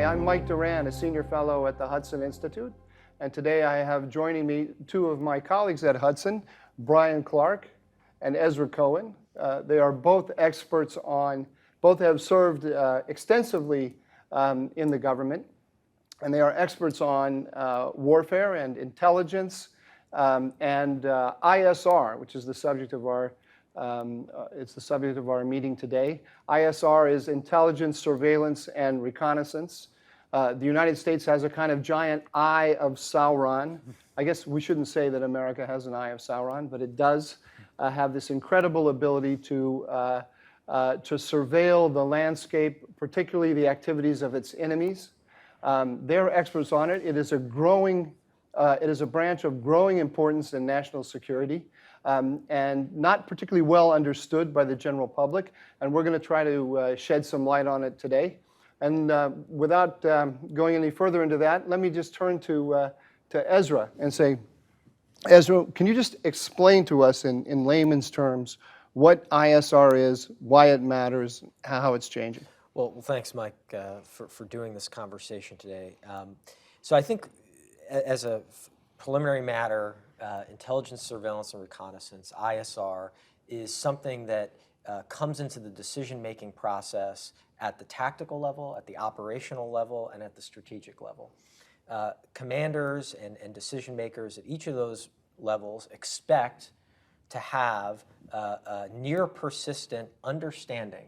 I'm Mike Duran, a senior fellow at the Hudson Institute, and today I have joining me two of my colleagues at Hudson, Brian Clark and Ezra Cohen. They are both experts both have served extensively in the government, and they are experts on warfare and intelligence and ISR, which is the subject of our meeting today. ISR is intelligence, surveillance, and reconnaissance. The United States has a kind of giant eye of Sauron. I guess we shouldn't say that America has an eye of Sauron, but it does have this incredible ability to surveil the landscape, particularly the activities of its enemies. They're experts on it. It is a branch of growing importance in national security. And not particularly well understood by the general public, and we're going to try to shed some light on it today. And without going any further into that, let me just turn to Ezra and say, Ezra, can you just explain to us in layman's terms what ISR is, why it matters, how it's changing? Well, thanks, Mike, for doing this conversation today. So I think as a preliminary matter, intelligence, surveillance, and reconnaissance, ISR, is something that comes into the decision-making process at the tactical level, at the operational level, and at the strategic level. Commanders and decision makers at each of those levels expect to have a near persistent understanding,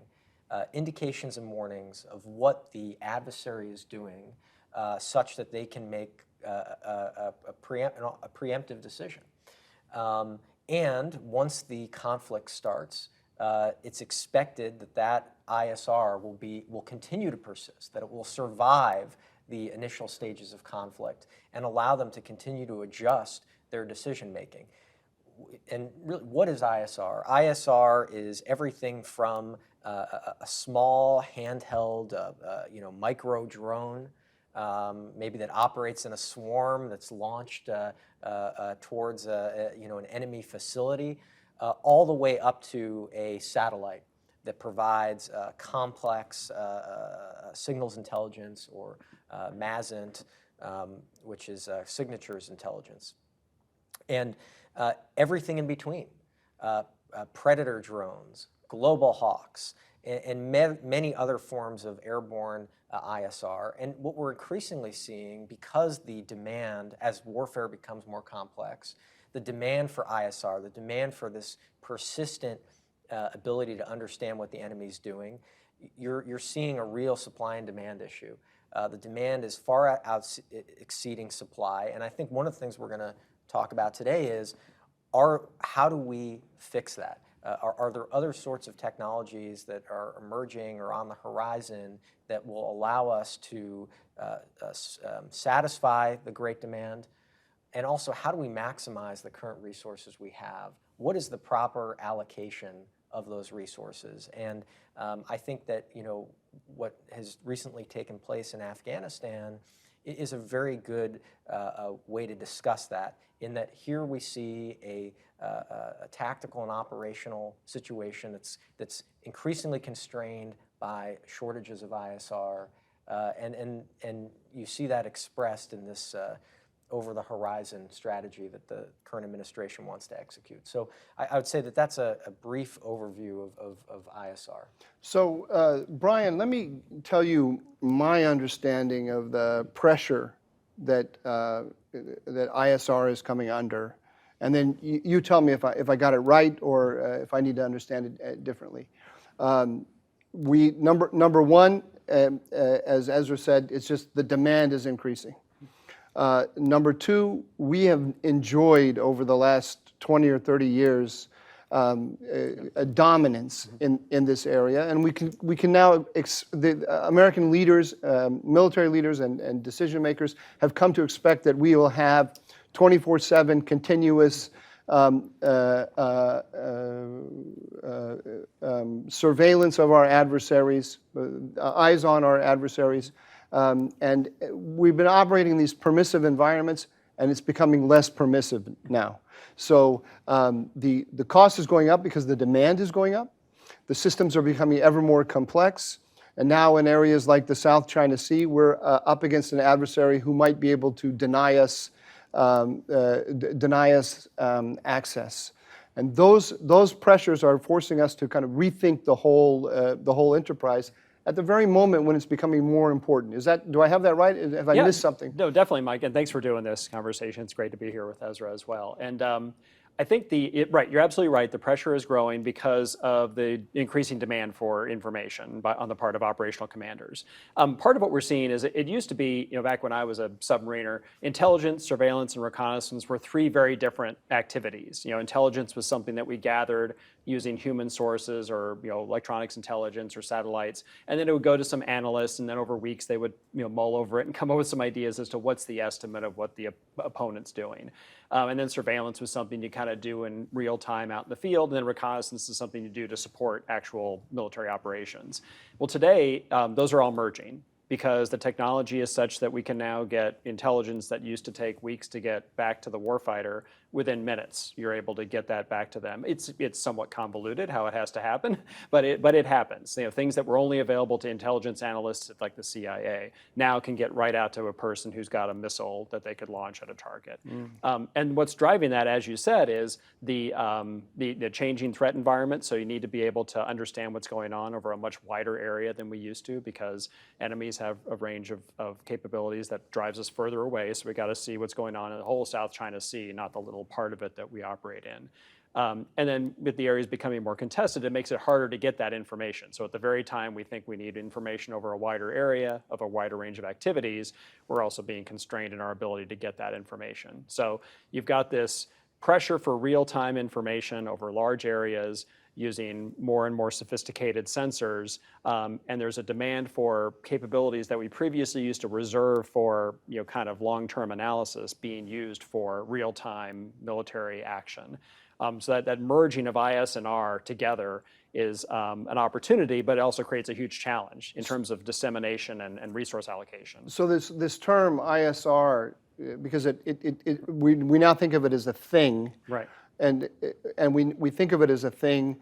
indications and warnings of what the adversary is doing, such that they can make a preemptive decision. And once the conflict starts, it's expected that ISR will continue to persist, that it will survive the initial stages of conflict and allow them to continue to adjust their decision making. And really, what is ISR? ISR is everything from a small handheld, micro drone, maybe that operates in a swarm that's launched towards an enemy facility, all the way up to a satellite that provides complex signals intelligence, or MASINT, which is signatures intelligence, and everything in between, predator drones, global hawks, and many other forms of airborne ISR. And what we're increasingly seeing, because the demand, as warfare becomes more complex, the demand for ISR, the demand for this persistent ability to understand what the enemy's doing, you're seeing a real supply and demand issue. The demand is far exceeding supply, and I think one of the things we're going to talk about today is, how do we fix that? Are there other sorts of technologies that are emerging or on the horizon that will allow us to satisfy the great demand? And also, how do we maximize the current resources we have? What is the proper allocation of those resources? And I think that what has recently taken place in Afghanistan is a very good way to discuss that, in that here we see a tactical and operational situation that's increasingly constrained by shortages of ISR, and you see that expressed in this over-the-horizon strategy that the current administration wants to execute. So I would say that that's a brief overview of ISR. So Brian, let me tell you my understanding of the pressure that ISR is coming under, and then you tell me if I got it right, or if I need to understand it differently. Number one, as Ezra said, it's just the demand is increasing. Number two, we have enjoyed over the last 20 or 30 years a dominance in this area, and we can now, the American leaders, military leaders, and decision makers have come to expect that we will have 24/7 continuous surveillance of our adversaries, eyes on our adversaries. And we've been operating in these permissive environments, and it's becoming less permissive now. So the cost is going up because the demand is going up. The systems are becoming ever more complex. And now in areas like the South China Sea, we're up against an adversary who might be able to deny us access. And those pressures are forcing us to kind of rethink the whole enterprise at the very moment when it's becoming more important. Do I have that right? Have I missed something? No, definitely, Mike, and thanks for doing this conversation. It's great to be here with Ezra as well. And I think right, you're absolutely right. The pressure is growing because of the increasing demand for information on the part of operational commanders. Part of what we're seeing is it used to be, back when I was a submariner, intelligence, surveillance, and reconnaissance were three very different activities. Intelligence was something that we gathered using human sources or electronics intelligence or satellites, and then it would go to some analysts, and then over weeks they would mull over it and come up with some ideas as to what's the estimate of what the opponent's doing. And then surveillance was something you kind of do in real time out in the field, and then reconnaissance is something you do to support actual military operations. Well, today, those are all merging because the technology is such that we can now get intelligence that used to take weeks to get back to the warfighter within minutes. You're able to get that back to them. It's somewhat convoluted how it has to happen, but it happens. Things that were only available to intelligence analysts like the CIA now can get right out to a person who's got a missile that they could launch at a target. And what's driving that, as you said, is the changing threat environment. So you need to be able to understand what's going on over a much wider area than we used to because enemies have a range of capabilities that drives us further away. So we got to see what's going on in the whole South China Sea, not the little part of it that we operate in. And then with the areas becoming more contested, it makes it harder to get that information. So at the very time we think we need information over a wider area of a wider range of activities, we're also being constrained in our ability to get that information. So you've got this pressure for real-time information over large areas using more and more sophisticated sensors, and there's a demand for capabilities that we previously used to reserve for kind of long-term analysis being used for real-time military action. So that merging of IS and R together is an opportunity, but it also creates a huge challenge in terms of dissemination and resource allocation. So this term ISR, because we now think of it as a thing, right? And we think of it as a thing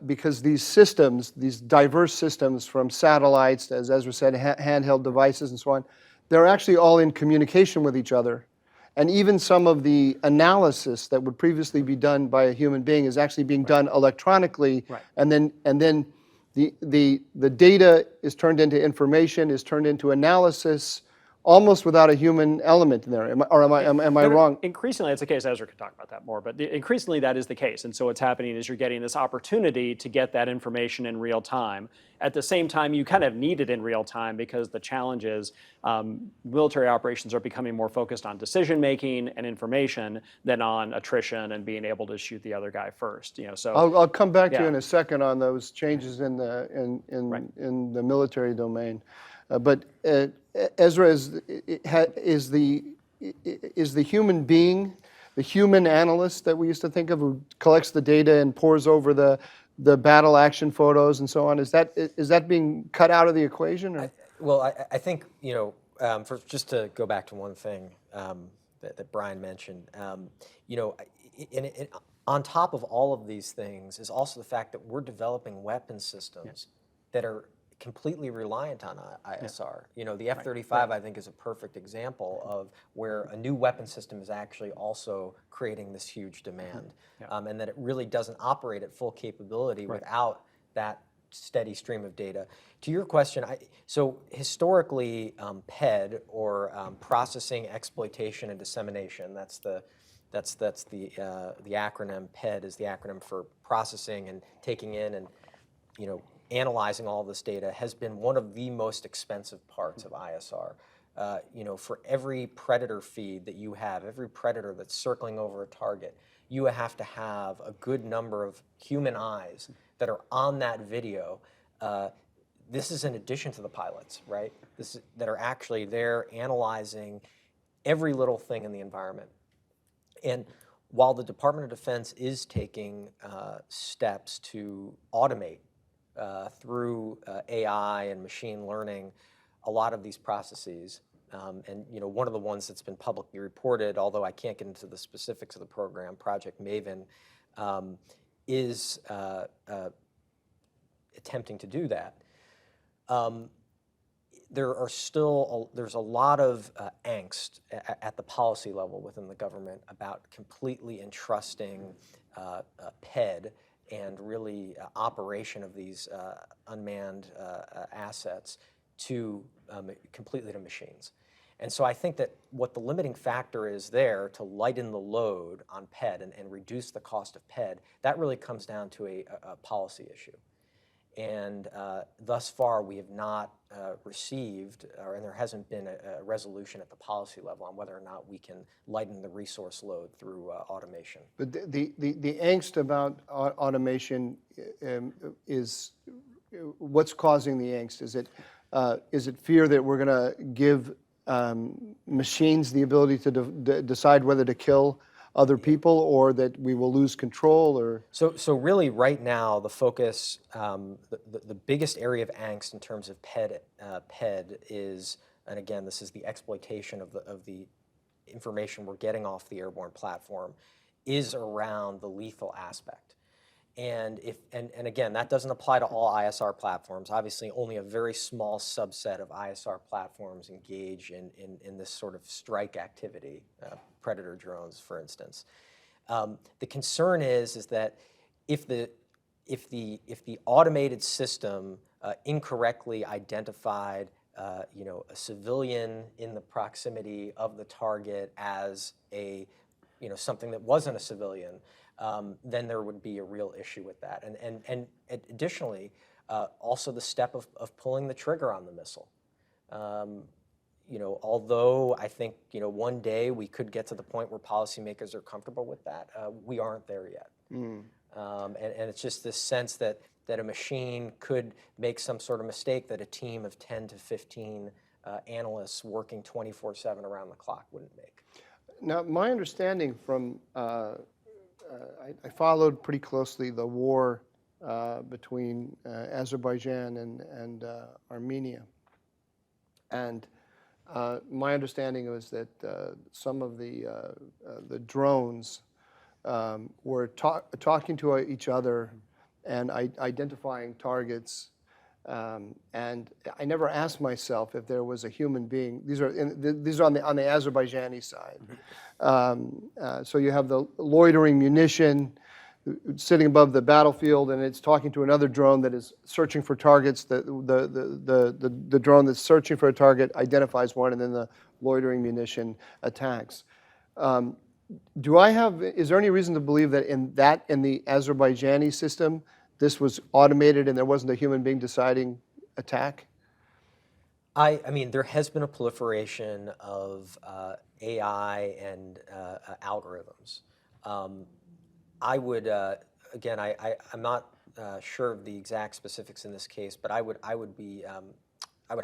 because these systems, these diverse systems from satellites, as Ezra said, handheld devices and so on, they're actually all in communication with each other. And even some of the analysis that would previously be done by a human being is actually being done electronically. Right. And then the data is turned into information, is turned into analysis, almost without a human element in there. Am I wrong? Increasingly, it's the case. Ezra could talk about that more, but increasingly that is the case. And so what's happening is you're getting this opportunity to get that information in real time. At the same time, you kind of need it in real time because the challenge is military operations are becoming more focused on decision making and information than on attrition and being able to shoot the other guy first. So I'll come back to you in a second on those changes in the military domain. But Ezra, is the human being, the human analyst that we used to think of, who collects the data and pores over the battle action photos and so on, is that being cut out of the equation? Or? I think just to go back to one thing that Brian mentioned, on top of all of these things is also the fact that we're developing weapon systems that are completely reliant on ISR. The F-35, I think, is a perfect example of where a new weapon system is actually also creating this huge demand, and that it really doesn't operate at full capability without that steady stream of data. To your question, so historically, PED, or processing, exploitation, and dissemination, that's the acronym. PED is the acronym for processing and taking in and analyzing all this data, has been one of the most expensive parts of ISR. For every predator feed that you have, every predator that's circling over a target, you have to have a good number of human eyes that are on that video. This is in addition to the pilots, right? That are actually there analyzing every little thing in the environment. And while the Department of Defense is taking steps to automate through AI and machine learning a lot of these processes, and one of the ones that's been publicly reported, although I can't get into the specifics of the program, Project Maven, is attempting to do that. There's a lot of angst at the policy level within the government about completely entrusting PED and really operation of these unmanned assets to completely to machines. And so I think that what the limiting factor is there to lighten the load on PED and reduce the cost of PED, that really comes down to a policy issue. And thus far, we have not received, and there hasn't been a resolution at the policy level on whether or not we can lighten the resource load through automation. But the angst about automation is what's causing the angst? Is it fear that we're going to give machines the ability to decide whether to kill other people, or that we will lose control, or? So really right now, the focus, the biggest area of angst in terms of PED is, and again, this is the exploitation of the information we're getting off the airborne platform, is around the lethal aspect. And again, that doesn't apply to all ISR platforms. Obviously, only a very small subset of ISR platforms engage in this sort of strike activity, predator drones, for instance. The concern is that if the automated system incorrectly identified a civilian in the proximity of the target as something that wasn't a civilian, then there would be a real issue with that. And additionally, also the step of pulling the trigger on the missile. Although I think one day we could get to the point where policymakers are comfortable with that, we aren't there yet. And it's just this sense that a machine could make some sort of mistake that a team of 10 to 15 analysts working 24/7 around the clock wouldn't make. Now, my understanding from I followed pretty closely the war between Azerbaijan and Armenia, and my understanding was that some of the drones were talking to each other and identifying targets. And I never asked myself if there was a human being. These are on the Azerbaijani side. So you have the loitering munition sitting above the battlefield, and it's talking to another drone that is searching for targets. The drone that's searching for a target identifies one, and then the loitering munition attacks. Is there any reason to believe that in the Azerbaijani system, this was automated and there wasn't a human being deciding attack? I mean, there has been a proliferation of AI and algorithms. I would, again, I'm not sure of the exact specifics in this case, but I would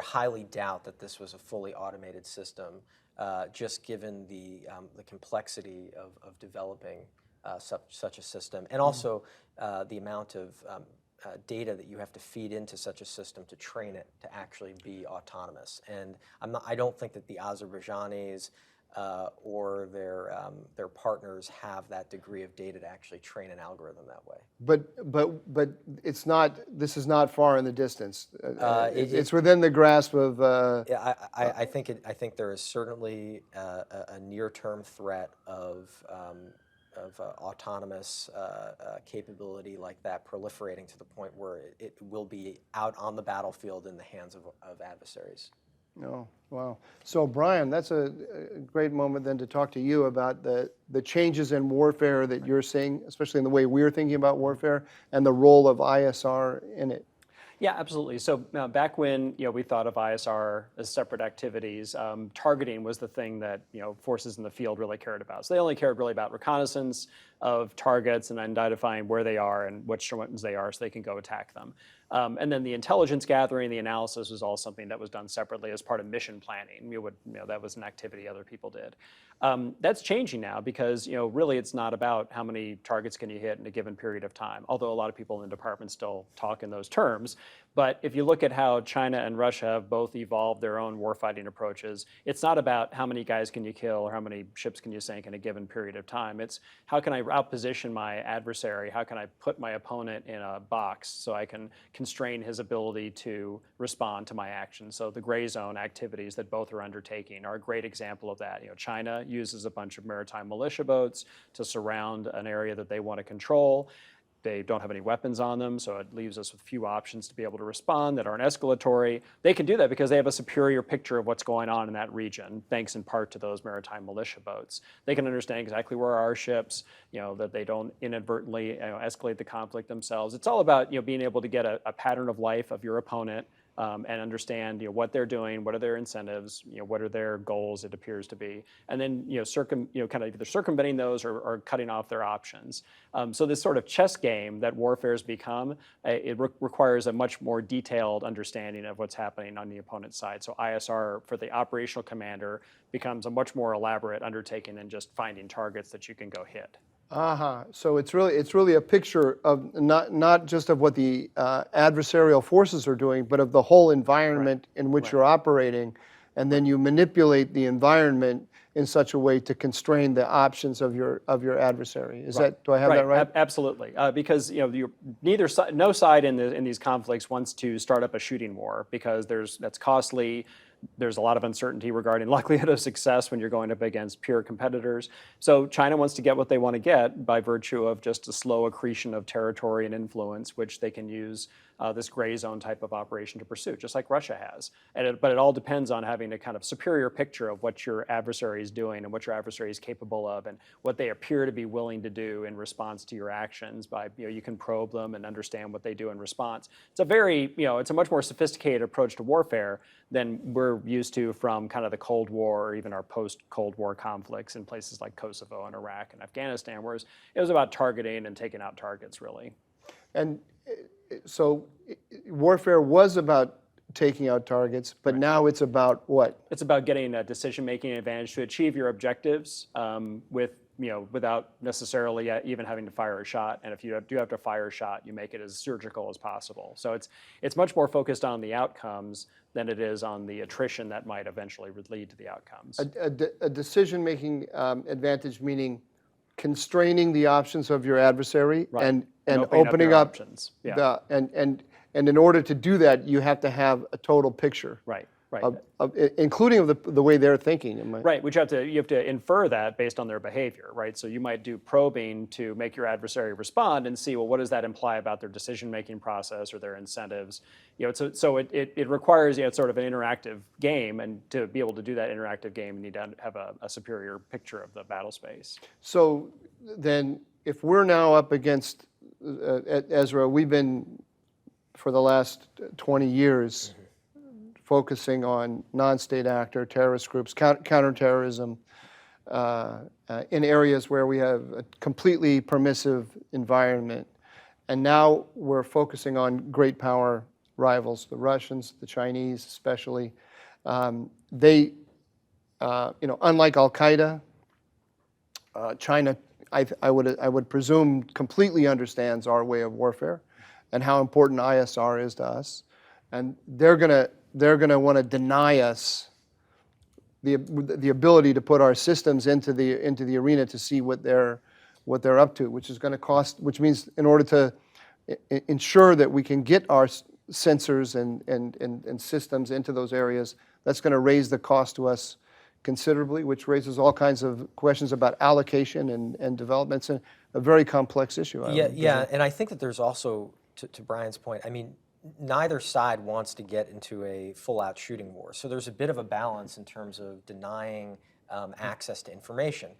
highly doubt that this was a fully automated system, just given the complexity of developing such a system, and also the amount of data that you have to feed into such a system to train it to actually be autonomous. And I don't think that the Azerbaijanis or their partners have that degree of data to actually train an algorithm that way. But it's not. This is not far in the distance. It's within the grasp of. Yeah, I think there is certainly a near-term threat of autonomous capability like that proliferating to the point where it will be out on the battlefield in the hands of adversaries. Oh, wow. So, Brian, that's a great moment then to talk to you about the changes in warfare that you're seeing, especially in the way we're thinking about warfare, and the role of ISR in it. Yeah, absolutely. So back when we thought of ISR as separate activities, targeting was the thing that forces in the field really cared about. So they only cared really about reconnaissance of targets and identifying where they are and which ones they are, so they can go attack them. And then the intelligence gathering, the analysis was all something that was done separately as part of mission planning. That was an activity other people did. That's changing now because really it's not about how many targets can you hit in a given period of time, although a lot of people in the department still talk in those terms. But if you look at how China and Russia have both evolved their own warfighting approaches, it's not about how many guys can you kill or how many ships can you sink in a given period of time. It's how can I outposition my adversary? How can I put my opponent in a box so I can constrain his ability to respond to my actions? So the gray zone activities that both are undertaking are a great example of that. China uses a bunch of maritime militia boats to surround an area that they want to control. They don't have any weapons on them, so it leaves us with few options to be able to respond that aren't escalatory. They can do that because they have a superior picture of what's going on in that region, thanks in part to those maritime militia boats. They can understand exactly where our ships, that they don't inadvertently escalate the conflict themselves. It's all about being able to get a pattern of life of your opponent, and understand what they're doing, what are their incentives, what are their goals, it appears to be, and then kind of either circumventing those or cutting off their options. So this sort of chess game that warfare's become, it requires a much more detailed understanding of what's happening on the opponent's side. So ISR for the operational commander becomes a much more elaborate undertaking than just finding targets that you can go hit. So it's really a picture of not just of what the adversarial forces are doing, but of the whole environment in which you're operating, and then you manipulate the environment in such a way to constrain the options of your adversary. Do I have that right? Absolutely, because no side in these conflicts wants to start up a shooting war because that's costly. There's a lot of uncertainty regarding likelihood of success when you're going up against pure competitors. So China wants to get what they want to get by virtue of just a slow accretion of territory and influence, which they can use this gray zone type of operation to pursue, just like Russia has. But it all depends on having a kind of superior picture of what your adversary is doing and what your adversary is capable of and what they appear to be willing to do in response to your actions. You can probe them and understand what they do in response. It's a much more sophisticated approach to warfare than we're used to from kind of the Cold War or even our post-Cold War conflicts in places like Kosovo and Iraq and Afghanistan, whereas it was about targeting and taking out targets, really. And so warfare was about taking out targets, but now it's about what? It's about getting a decision-making advantage to achieve your objectives without necessarily even having to fire a shot. And if you do have to fire a shot, you make it as surgical as possible. So it's much more focused on the outcomes than it is on the attrition that might eventually lead to the outcomes. A decision-making advantage, meaning constraining the options of your adversary and opening up options. And in order to do that, you have to have a total picture. Right. Including the way they're thinking. Right, which you have to infer that based on their behavior, right? So you might do probing to make your adversary respond and see, well, what does that imply about their decision-making process or their incentives? So it requires sort of an interactive game, and to be able to do that interactive game, you need to have a superior picture of the battle space. So then, if we're now up against Ezra, we've been for the last 20 years. Focusing on non-state actor, terrorist groups, counterterrorism, in areas where we have a completely permissive environment. And now we're focusing on great power rivals, the Russians, the Chinese especially. Unlike Al-Qaeda, China, I would presume, completely understands our way of warfare and how important ISR is to us. And they're going to want to deny us the ability to put our systems into the arena to see what they're up to, which is going to cost. Which means in order to ensure that we can get our sensors and systems into those areas, that's going to raise the cost to us considerably, which raises all kinds of questions about allocation and development. It's a very complex issue. And I think that there's also, to Brian's point, neither side wants to get into a full-out shooting war. So there's a bit of a balance in terms of denying access to information.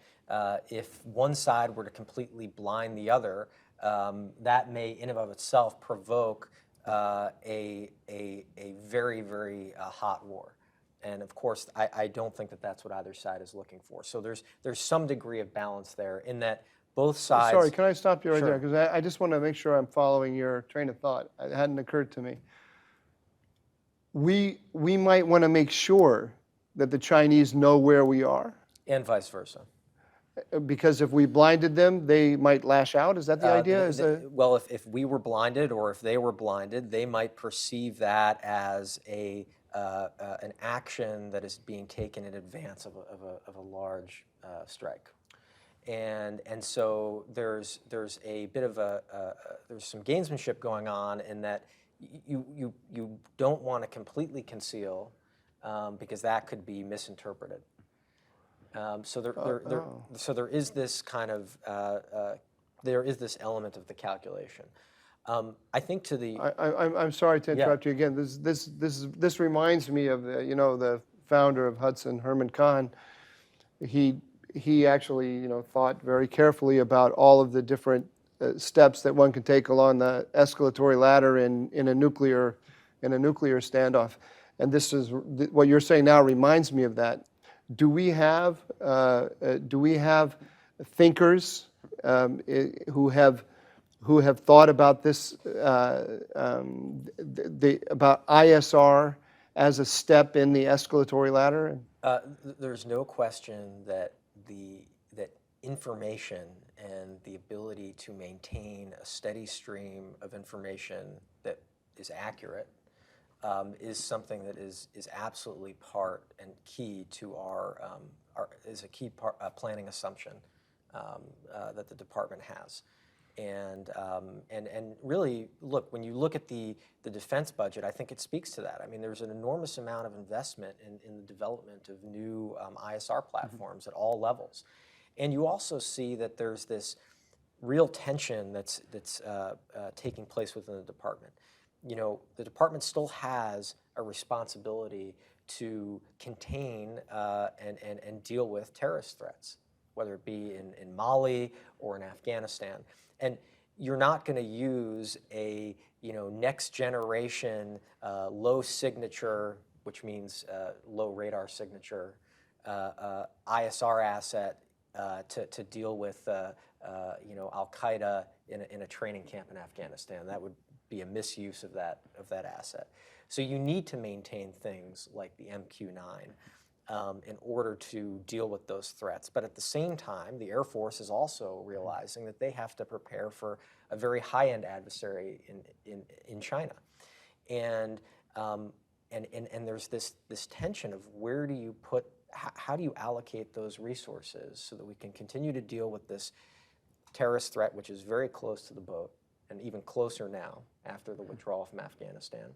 If one side were to completely blind the other, that may in and of itself provoke a very, very hot war. And of course, I don't think that that's what either side is looking for. So there's some degree of balance there in that both sides. Sorry, can I stop you right Sure. there? Because I just want to make sure I'm following your train of thought. It hadn't occurred to me. We might want to make sure that the Chinese know where we are. And vice versa. Because if we blinded them, they might lash out? Is that the idea? Well, if we were blinded or if they were blinded, they might perceive that as an action that is being taken in advance of a large strike. And so there's a bit of there's some gamesmanship going on in that you don't want to completely conceal because that could be misinterpreted. So there is this kind of there is this element of the calculation. I think to the I'm sorry to interrupt you again. This reminds me of the founder of Hudson, Herman Kahn. He actually thought very carefully about all of the different steps that one can take along the escalatory ladder in a nuclear standoff. And this is what you're saying now reminds me of that. Do we have thinkers who have thought about this about ISR as a step in the escalatory ladder? There's no question that that information and the ability to maintain a steady stream of information that is accurate is something that is absolutely part and key to our is a key planning assumption that the department has. And really, look, when you look at the defense budget, I think it speaks to that. I mean, there's an enormous amount of investment in the development of new ISR platforms at all levels. And you also see that there's this real tension that's taking place within the department. The department still has a responsibility to contain and deal with terrorist threats, whether it be in Mali or in Afghanistan. And you're not going to use a next generation low signature, which means low radar signature, ISR asset to deal with Al Qaeda in a training camp in Afghanistan. That would be a misuse of that asset. So you need to maintain things like the MQ-9 in order to deal with those threats. But at the same time, the Air Force is also realizing that they have to prepare for a very high-end adversary in China. And there's this tension of where do you put, how do you allocate those resources so that we can continue to deal with this terrorist threat, which is very close to the boat, and even closer now after the withdrawal from Afghanistan,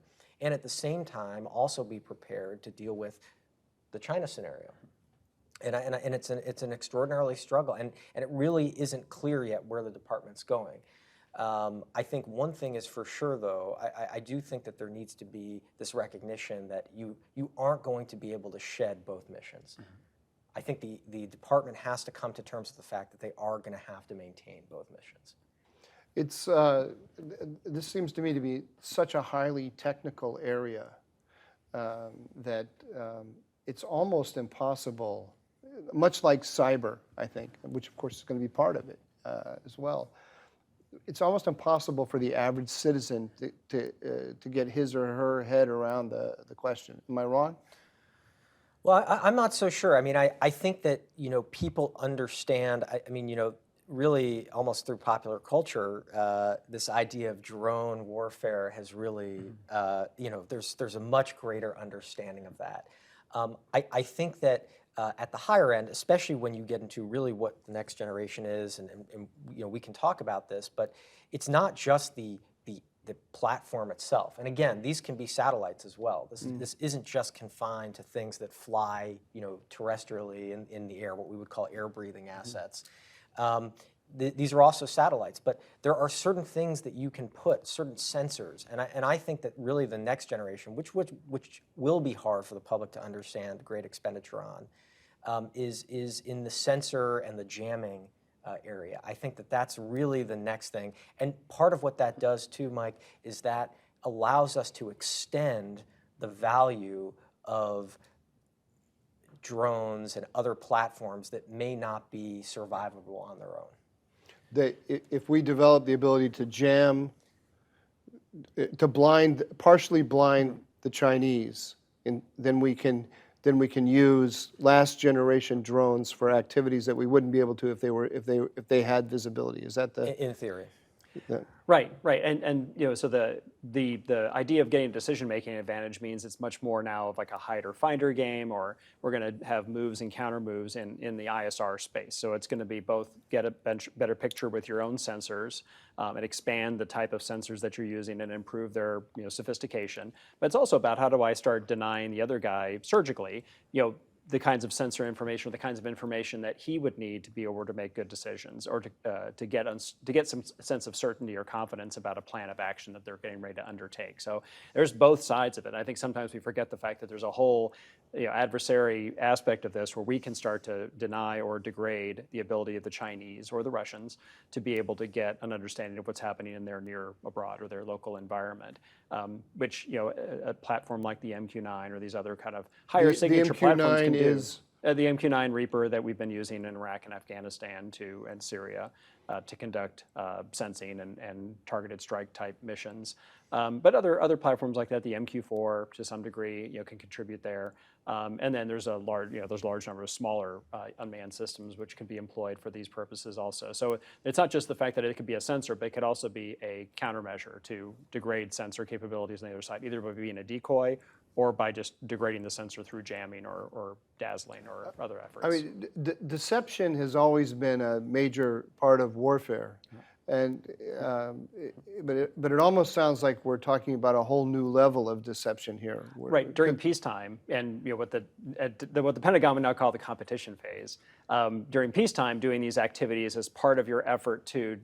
and at the same time also be prepared to deal with the China scenario. And it's an extraordinarily struggle, and it really isn't clear yet where the department's going. I think one thing is for sure, though, I do think that there needs to be this recognition that you aren't going to be able to shed both missions. Mm-hmm. I think the department has to come to terms with the fact that they are going to have to maintain both missions. It's this seems to me to be such a highly technical area that it's almost impossible, much like cyber, I think, which of course is going to be part of it as well. It's almost impossible for the average citizen to get his or her head around the question. Am I wrong? Well, I'm not so sure. I mean, I think that people understand. I mean, really almost through popular culture, this idea of drone warfare has really, there's a much greater understanding of that. I think that at the higher end, especially when you get into really what the next generation is, and we can talk about this, but it's not just the platform itself. And again, these can be satellites as well. This isn't just confined to things that fly, terrestrially in the air, what we would call air-breathing assets. These are also satellites, but there are certain things that you can put, certain sensors, and I think that really the next generation, which will be hard for the public to understand great expenditure on, is in the sensor and the jamming area. I think that that's really the next thing, and part of what that does too, Mike, is that allows us to extend the value of drones and other platforms that may not be survivable on their own. If we develop the ability to jam, to partially blind the Chinese, then we can then we can use last generation drones for activities that we wouldn't be able to if they had visibility. Is that the? In theory. Right, right, and so the idea of getting decision-making advantage means it's much more now of like a hide or finder game, or we're going to have moves and counter moves in the ISR space. So it's going to be both get a better picture with your own sensors and expand the type of sensors that you're using and improve their sophistication. But it's also about how do I start denying the other guy surgically, the kinds of sensor information, or the kinds of information that he would need to be able to make good decisions, or to get some sense of certainty or confidence about a plan of action that they're getting ready to undertake. So there's both sides of it. I think sometimes we forget the fact that there's a whole adversary aspect of this where we can start to deny or degrade the ability of the Chinese or the Russians to be able to get an understanding of what's happening in their near abroad or their local environment, which a platform like the MQ-9 or these other kind of higher signature platforms can do. The MQ-9 Reaper that we've been using in Iraq and Afghanistan and Syria to conduct sensing and targeted strike type missions. But other platforms like that, the MQ-4 to some degree, can contribute there. And then there's large number of smaller unmanned systems which can be employed for these purposes also. So it's not just the fact that it could be a sensor, but it could also be a countermeasure to degrade sensor capabilities on the other side, either by being a decoy or by just degrading the sensor through jamming or dazzling or other efforts. I mean, deception has always been a major part of warfare, and but it almost sounds like we're talking about a whole new level of deception here. Right, during peacetime, and what the Pentagon would now call the competition phase. During peacetime, doing these activities as part of your effort to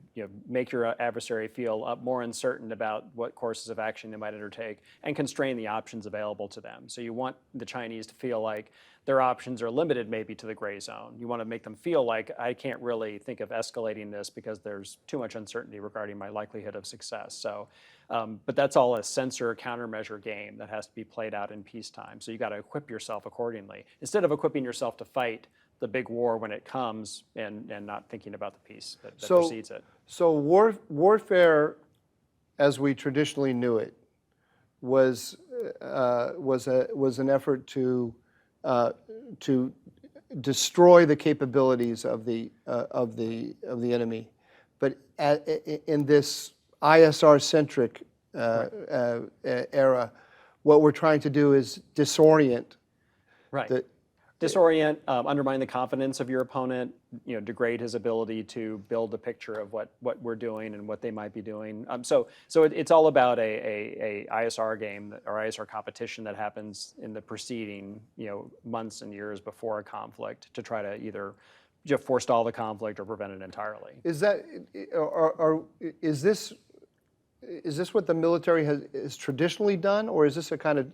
make your adversary feel more uncertain about what courses of action they might undertake and constrain the options available to them. So you want the Chinese to feel like their options are limited maybe to the gray zone. You want to make them feel like I can't really think of escalating this because there's too much uncertainty regarding my likelihood of success. So, but that's all a sensor countermeasure game that has to be played out in peacetime. So you got to equip yourself accordingly instead of equipping yourself to fight the big war when it comes and not thinking about the peace that precedes it. So warfare, as we traditionally knew it, was an effort to destroy the capabilities of the enemy, but in this ISR-centric era, what we're trying to do is disorient. Right. Disorient, undermine the confidence of your opponent, degrade his ability to build a picture of what we're doing and what they might be doing. So it's all about a ISR game or ISR competition that happens in the preceding months and years before a conflict to try to either forestall the conflict or prevent it entirely. Is that is this what the military has traditionally done, or is this a kind of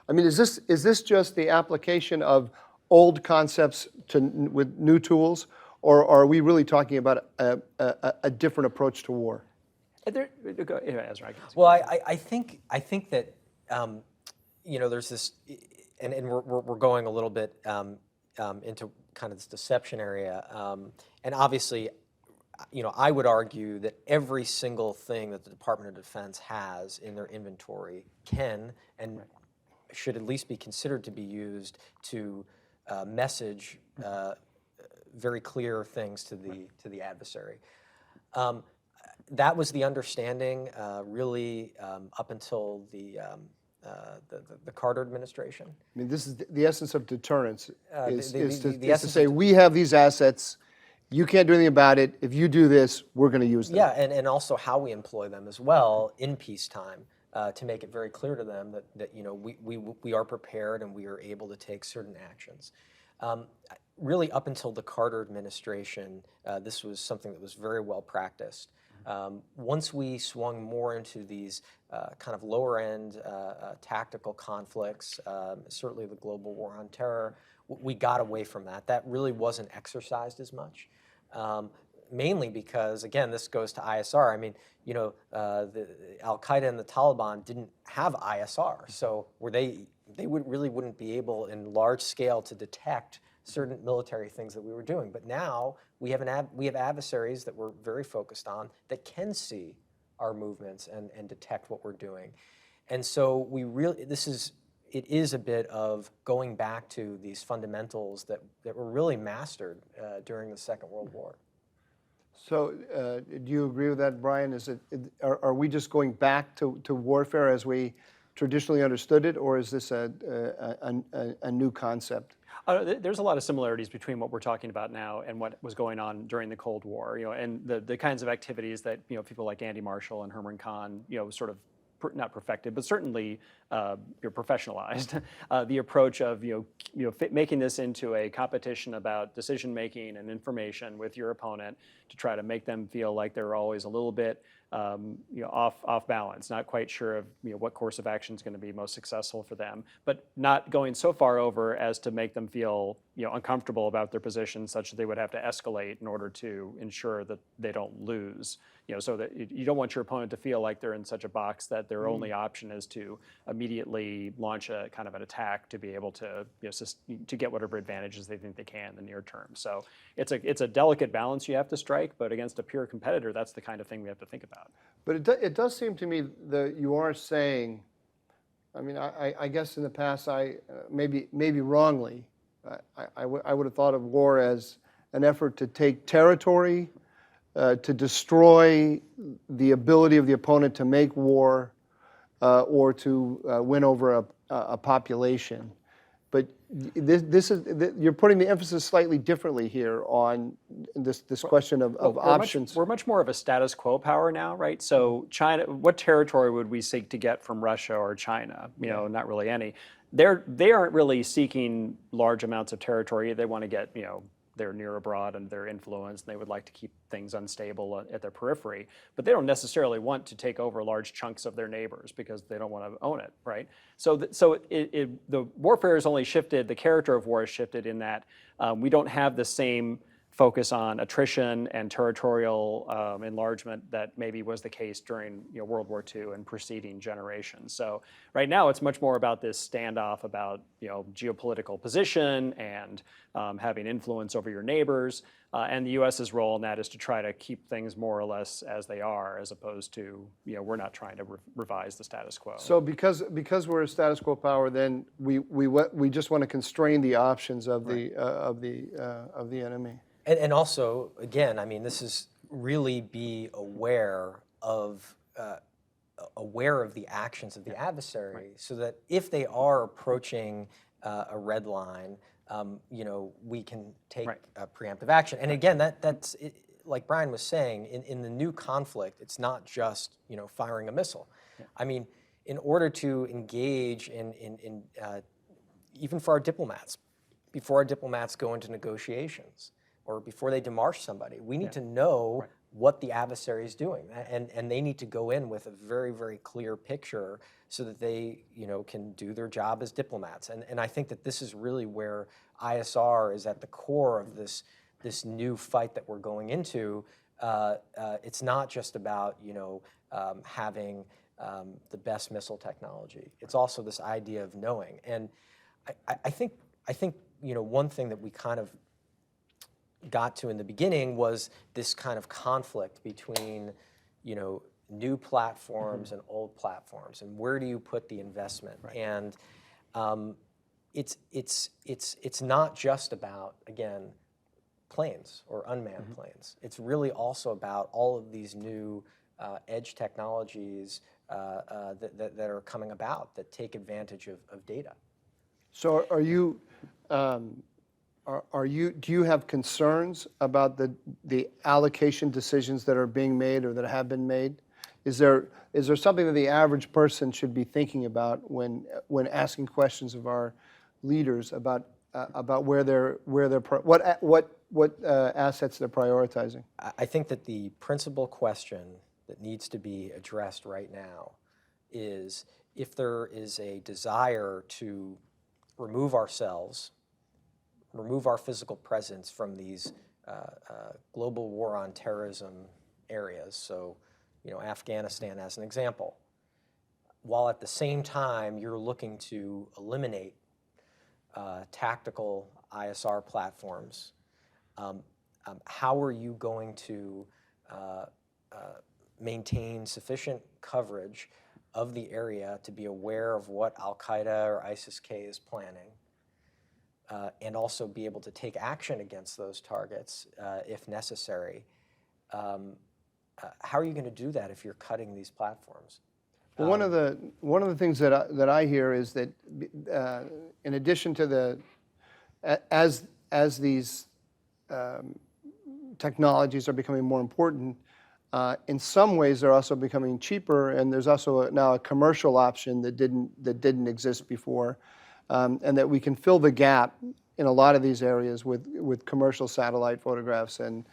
I mean, is this just the application of old concepts with new tools, or are we really talking about a different approach to war? Well, I think that there's this, and we're going a little bit into kind of this deception area, and obviously, I would argue that every single thing that the Department of Defense has in their inventory can and should at least be considered to be used to message very clear things to the adversary. That was the understanding really up until the Carter administration. I mean, this is the essence of deterrence. Is to say we have these assets. You can't do anything about it. If you do this, we're going to use them. Yeah, and also how we employ them as well in peacetime. To make it very clear to them that we are prepared and we are able to take certain actions. Really, up until the Carter administration, this was something that was very well practiced. Once we swung more into these kind of lower-end tactical conflicts, certainly the global war on terror, we got away from that. That really wasn't exercised as much. Mainly because, again, this goes to ISR. I mean, the Al-Qaeda and the Taliban didn't have ISR, so they wouldn't be able in large scale to detect certain military things that we were doing. But now we have adversaries that we're very focused on that can see our movements and detect what we're doing. And so this is it is a bit of going back to these fundamentals that were really mastered during the Second World War. So do you agree with that, Brian? Are we just going back to warfare as we traditionally understood it, or is this a new concept? There's a lot of similarities between what we're talking about now and what was going on during the Cold War, and the kinds of activities that people like Andy Marshall and Herman Kahn, sort of not perfected, but certainly professionalized the approach of making this into a competition about decision making and information with your opponent to try to make them feel like they're always a little bit off balance, not quite sure of what course of action is going to be most successful for them, but not going so far over as to make them feel uncomfortable about their position, such that they would have to escalate in order to ensure that they don't lose. So that you don't want your opponent to feel like they're in such a box that their only option is to immediately launch a kind of an attack to be able to to get whatever advantages they think they can in the near term. So it's a delicate balance you have to strike, but against a pure competitor, that's the kind of thing we have to think about. But it does seem to me that you are saying, I mean, I guess in the past, maybe wrongly, I would have thought of war as an effort to take territory, to destroy the ability of the opponent to make war, or to win over a population. But you're putting the emphasis slightly differently here on this question of options. We're much more of a status quo power now, right? So China, what territory would we seek to get from Russia or China? Not really any. They aren't really seeking large amounts of territory. They want to get they're near abroad and their influence, and they would like to keep things unstable at their periphery. But they don't necessarily want to take over large chunks of their neighbors because they don't want to own it, right? So the warfare has only shifted, the character of war has shifted in that we don't have the same focus on attrition and territorial enlargement that maybe was the case during World War II and preceding generations. So right now it's much more about this standoff about geopolitical position and having influence over your neighbors. And the U.S.'s role in that is to try to keep things more or less as they are, as opposed to we're not trying to revise the status quo. So because we're a status quo power, then we just want to constrain the options of the enemy. And also, again, I mean, this is really be aware of the actions of the adversary, so that if they are approaching a red line, we can take preemptive action. And again, that's it, like Brian was saying, in the new conflict, it's not just firing a missile. Yeah. I mean, in order to engage in even for our diplomats, before our diplomats go into negotiations, or before they demarche somebody, we need to know what the adversary is doing, and they need to go in with a very, very clear picture so that they, can do their job as diplomats. And I think that this is really where ISR is at the core of this new fight that we're going into. It's not just about having the best missile technology. It's also this idea of knowing. And I think one thing that we kind of got to in the beginning was this kind of conflict between new platforms and old platforms, and where do you put the investment? Right. And it's not just about, again, planes or unmanned planes. It's really also about all of these new edge technologies that are coming about that take advantage of data. So do you have concerns about the allocation decisions that are being made or that have been made? Is there something that the average person should be thinking about when asking questions of our leaders about what assets they're prioritizing? I think that the principal question that needs to be addressed right now is if there is a desire to remove ourselves, remove our physical presence from these global war on terrorism areas. So, Afghanistan as an example. While at the same time you're looking to eliminate tactical ISR platforms, how are you going to maintain sufficient coverage of the area to be aware of what Al-Qaeda or ISIS-K is planning, and also be able to take action against those targets if necessary. How are you going to do that if you're cutting these platforms? Well, one of the things that I hear is that in addition to as these technologies are becoming more important, in some ways they're also becoming cheaper, and there's also now a commercial option that didn't exist before, and that we can fill the gap in a lot of these areas with commercial satellite photographs and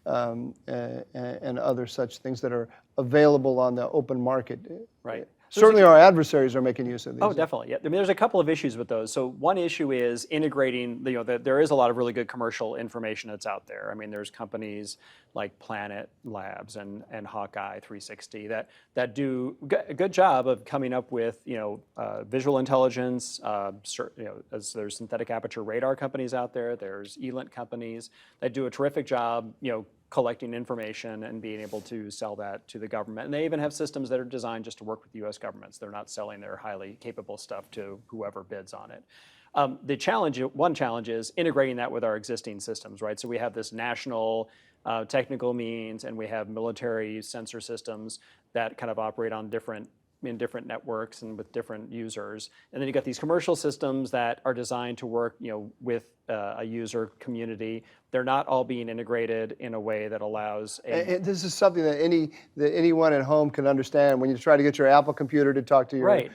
other such things that are available on the open market. Right. Certainly our adversaries are making use of these. Oh, definitely. Yeah. I mean, there's a couple of issues with those. So one issue is integrating, there is a lot of really good commercial information that's out there. I mean, there's companies like Planet Labs and Hawkeye 360 that do a good job of coming up with, visual intelligence. As there's synthetic aperture radar companies out there, there's ELINT companies that do a terrific job, collecting information and being able to sell that to the government. And they even have systems that are designed just to work with U.S. governments. They're not selling their highly capable stuff to whoever bids on it. One challenge is integrating that with our existing systems, right? So we have this national technical means, and we have military sensor systems that kind of operate on in different networks and with different users. And then you got these commercial systems that are designed to work, with a user community. They're not all being integrated in a way that allows And this is something that anyone at home can understand when you try to get your Apple computer to talk to your... Right.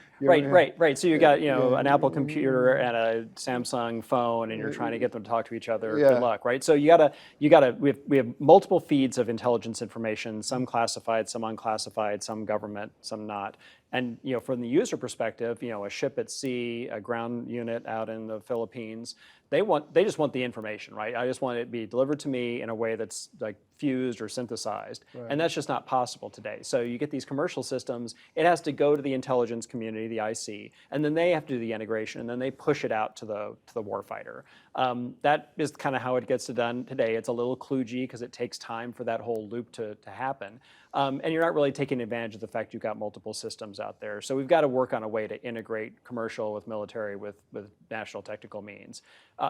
So you got, an Apple computer and a Samsung phone, and you're trying to get them to talk to each other. Yeah. Good luck, right? So we have multiple feeds of intelligence information, some classified, some unclassified, some government, some not. And from the user perspective, a ship at sea, a ground unit out in the Philippines, they just want the information, right? I just want it to be delivered to me in a way that's like fused or synthesized, and that's just not possible today. So you get these commercial systems, it has to go to the intelligence community, the IC, and then they have to do the integration, and then they push it out to the warfighter. That is kind of how it gets done today. It's a little kludgy because it takes time for that whole loop to happen. And you're not really taking advantage of the fact you've got multiple systems out there. So we've got to work on a way to integrate commercial with military with national technical means.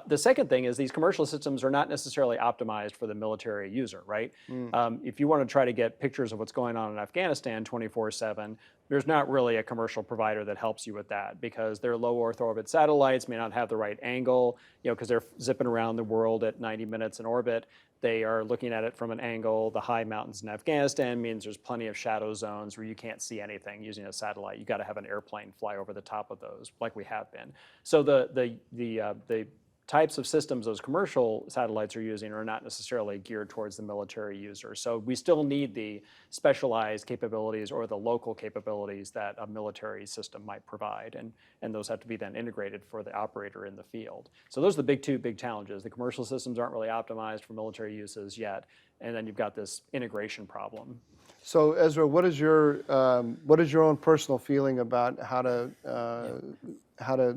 The second thing is these commercial systems are not necessarily optimized for the military user, right? If you want to try to get pictures of what's going on in Afghanistan 24/7, there's not really a commercial provider that helps you with that because their low Earth orbit satellites may not have the right angle, because they're zipping around the world at 90 minutes in orbit. They are looking at it from an angle. The high mountains in Afghanistan means there's plenty of shadow zones where you can't see anything using a satellite. You got to have an airplane fly over the top of those, like we have been. So the types of systems those commercial satellites are using are not necessarily geared towards the military user. So we still need the specialized capabilities or the local capabilities that a military system might provide, and those have to be then integrated for the operator in the field. So those are the two big challenges. The commercial systems aren't really optimized for military uses yet, and then you've got this integration problem. So Ezra, what is your own personal feeling about how to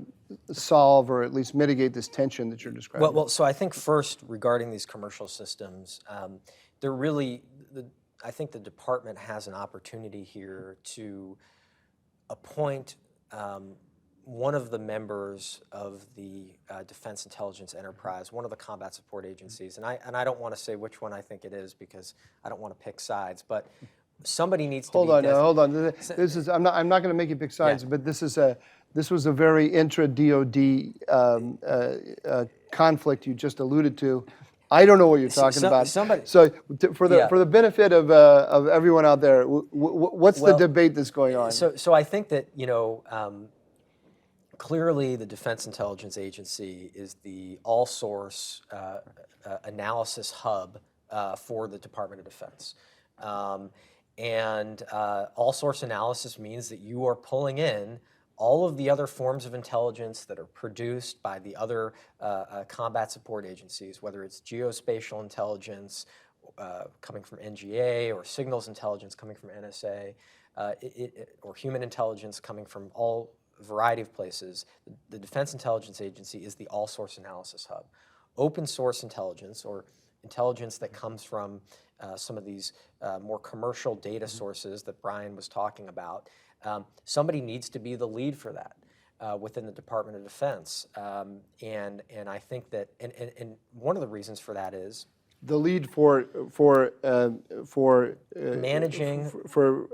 solve or at least mitigate this tension that you're describing? Well, so I think first regarding these commercial systems, I think the department has an opportunity here to appoint one of the members of the Defense Intelligence Enterprise, one of the combat support agencies, and I don't want to say which one I think it is because I don't want to pick sides, but somebody needs to hold on. This is I'm not going to make you pick sides, but this was a very intra-DoD conflict you just alluded to. I don't know what you're talking about. So for the benefit of everyone out there, what's the debate that's going on? So I think that clearly the Defense Intelligence Agency is the all-source analysis hub for the Department of Defense. And all-source analysis means that you are pulling in all of the other forms of intelligence that are produced by the other combat support agencies, whether it's geospatial intelligence coming from NGA or signals intelligence coming from NSA, or human intelligence coming from all variety of places. The Defense Intelligence Agency is the all-source analysis hub. Open source intelligence, or intelligence that comes from some of these more commercial data sources that Brian was talking about, Somebody needs to be the lead for that within the Department of Defense. And I think that, and one of the reasons for that is the lead for managing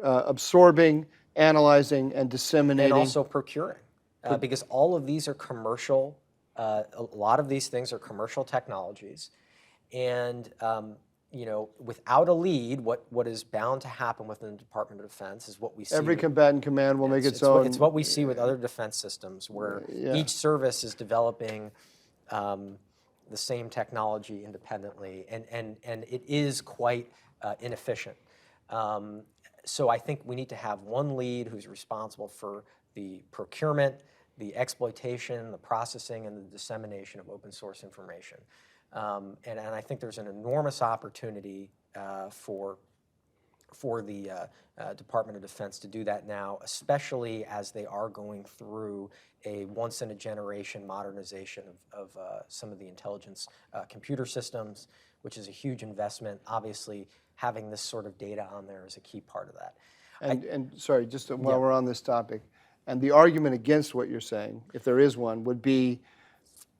absorbing, analyzing, and disseminating. and also procuring, because all of these are commercial. A lot of these things are commercial technologies, and without a lead, what is bound to happen within the Department of Defense is what we see. Every combatant command will make its own. It's what we see with other defense systems, where each service is developing the same technology independently, and it is quite inefficient. So I think we need to have one lead who's responsible for the procurement, the exploitation, the processing, and the dissemination of open source information. And I think there's an enormous opportunity for the Department of Defense to do that now, especially as they are going through a once-in-a-generation modernization of some of the intelligence computer systems, which is a huge investment. Obviously, having this sort of data on there is a key part of that. And sorry, just while we're on this topic, and the argument against what you're saying, if there is one, would be,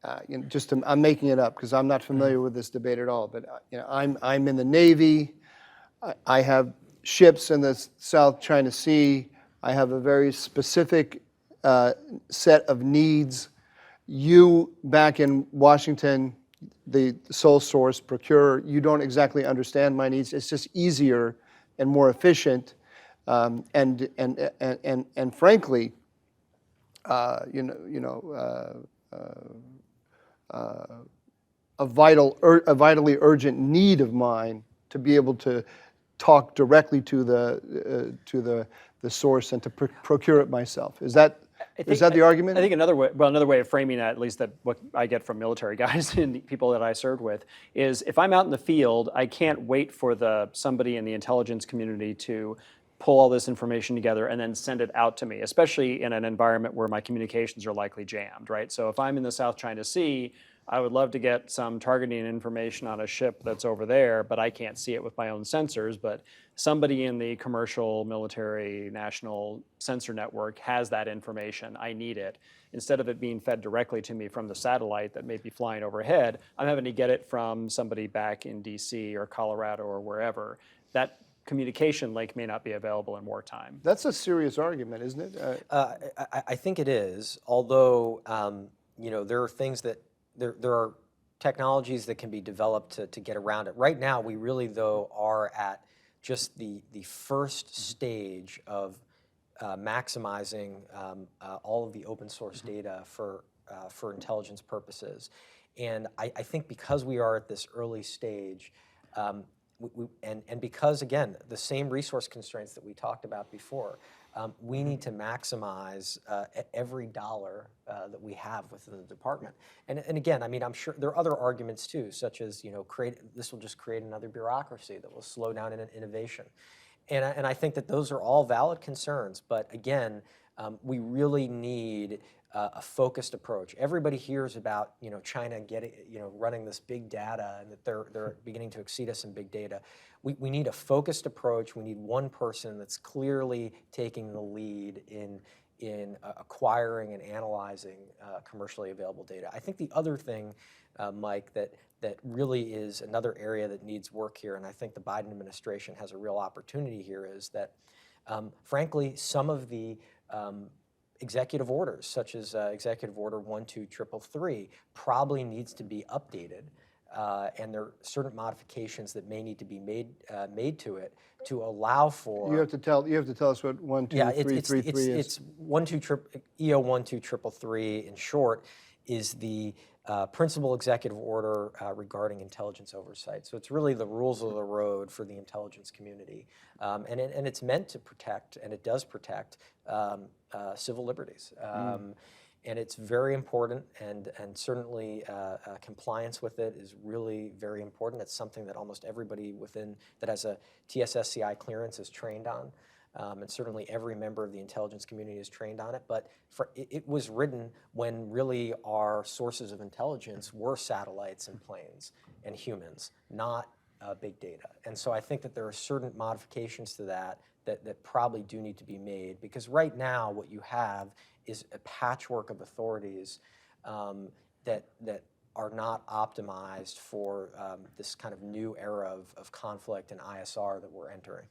I'm making it up because I'm not familiar with this debate at all, but I'm in the Navy. I have ships in the South China Sea. I have a very specific set of needs. You back in Washington, the sole source procurer, you don't exactly understand my needs. It's just easier and more efficient, and frankly, a vitally urgent need of mine to be able to talk directly to the source and to procure it myself. Is that the argument? I think another way of framing that, at least that what I get from military guys and the people that I served with, is if I'm out in the field, I can't wait for somebody in the intelligence community to pull all this information together and then send it out to me, especially in an environment where my communications are likely jammed, right? So if I'm in the South China Sea, I would love to get some targeting information on a ship that's over there, but I can't see it with my own sensors. But somebody in the commercial, military, national sensor network has that information. I need it. Instead of it being fed directly to me from the satellite that may be flying overhead, I'm having to get it from somebody back in DC or Colorado or wherever. That communication link may not be available in wartime. That's a serious argument, isn't it? I think it is, although there are things that there are technologies that can be developed to get around it. Right now, we really, though, are at just the first stage of maximizing all of the open source data for intelligence purposes. And I think because we are at this early stage, and because, again, the same resource constraints that we talked about before, we need to maximize every dollar that we have within the department. And again, I mean, I'm sure there are other arguments too, such as, this will just create another bureaucracy that will slow down innovation. And I think that those are all valid concerns, but again, we really need a focused approach. Everybody hears about China running this big data and that they're beginning to exceed us in big data. We need a focused approach. We need one person that's clearly taking the lead in acquiring and analyzing commercially available data. I think the other thing, Mike, that really is another area that needs work here, and I think the Biden administration has a real opportunity here, is that frankly, some of the executive orders, such as Executive Order 12333, probably needs to be updated, and there are certain modifications that may need to be made to it to allow for. You have to tell us what 12333 is. It's EO 12333 in short is the principal executive order regarding intelligence oversight. So it's really the rules of the road for the intelligence community, and it's meant to protect, and it does protect civil liberties. And it's very important, and certainly compliance with it is really very important. It's something that almost everybody that has a TSSCI clearance is trained on. And certainly every member of the intelligence community is trained on it, but it was written when really our sources of intelligence were satellites and planes and humans, not big data. And so I think that there are certain modifications to that that probably do need to be made, because right now what you have is a patchwork of authorities that are not optimized for this kind of new era of conflict and ISR that we're entering.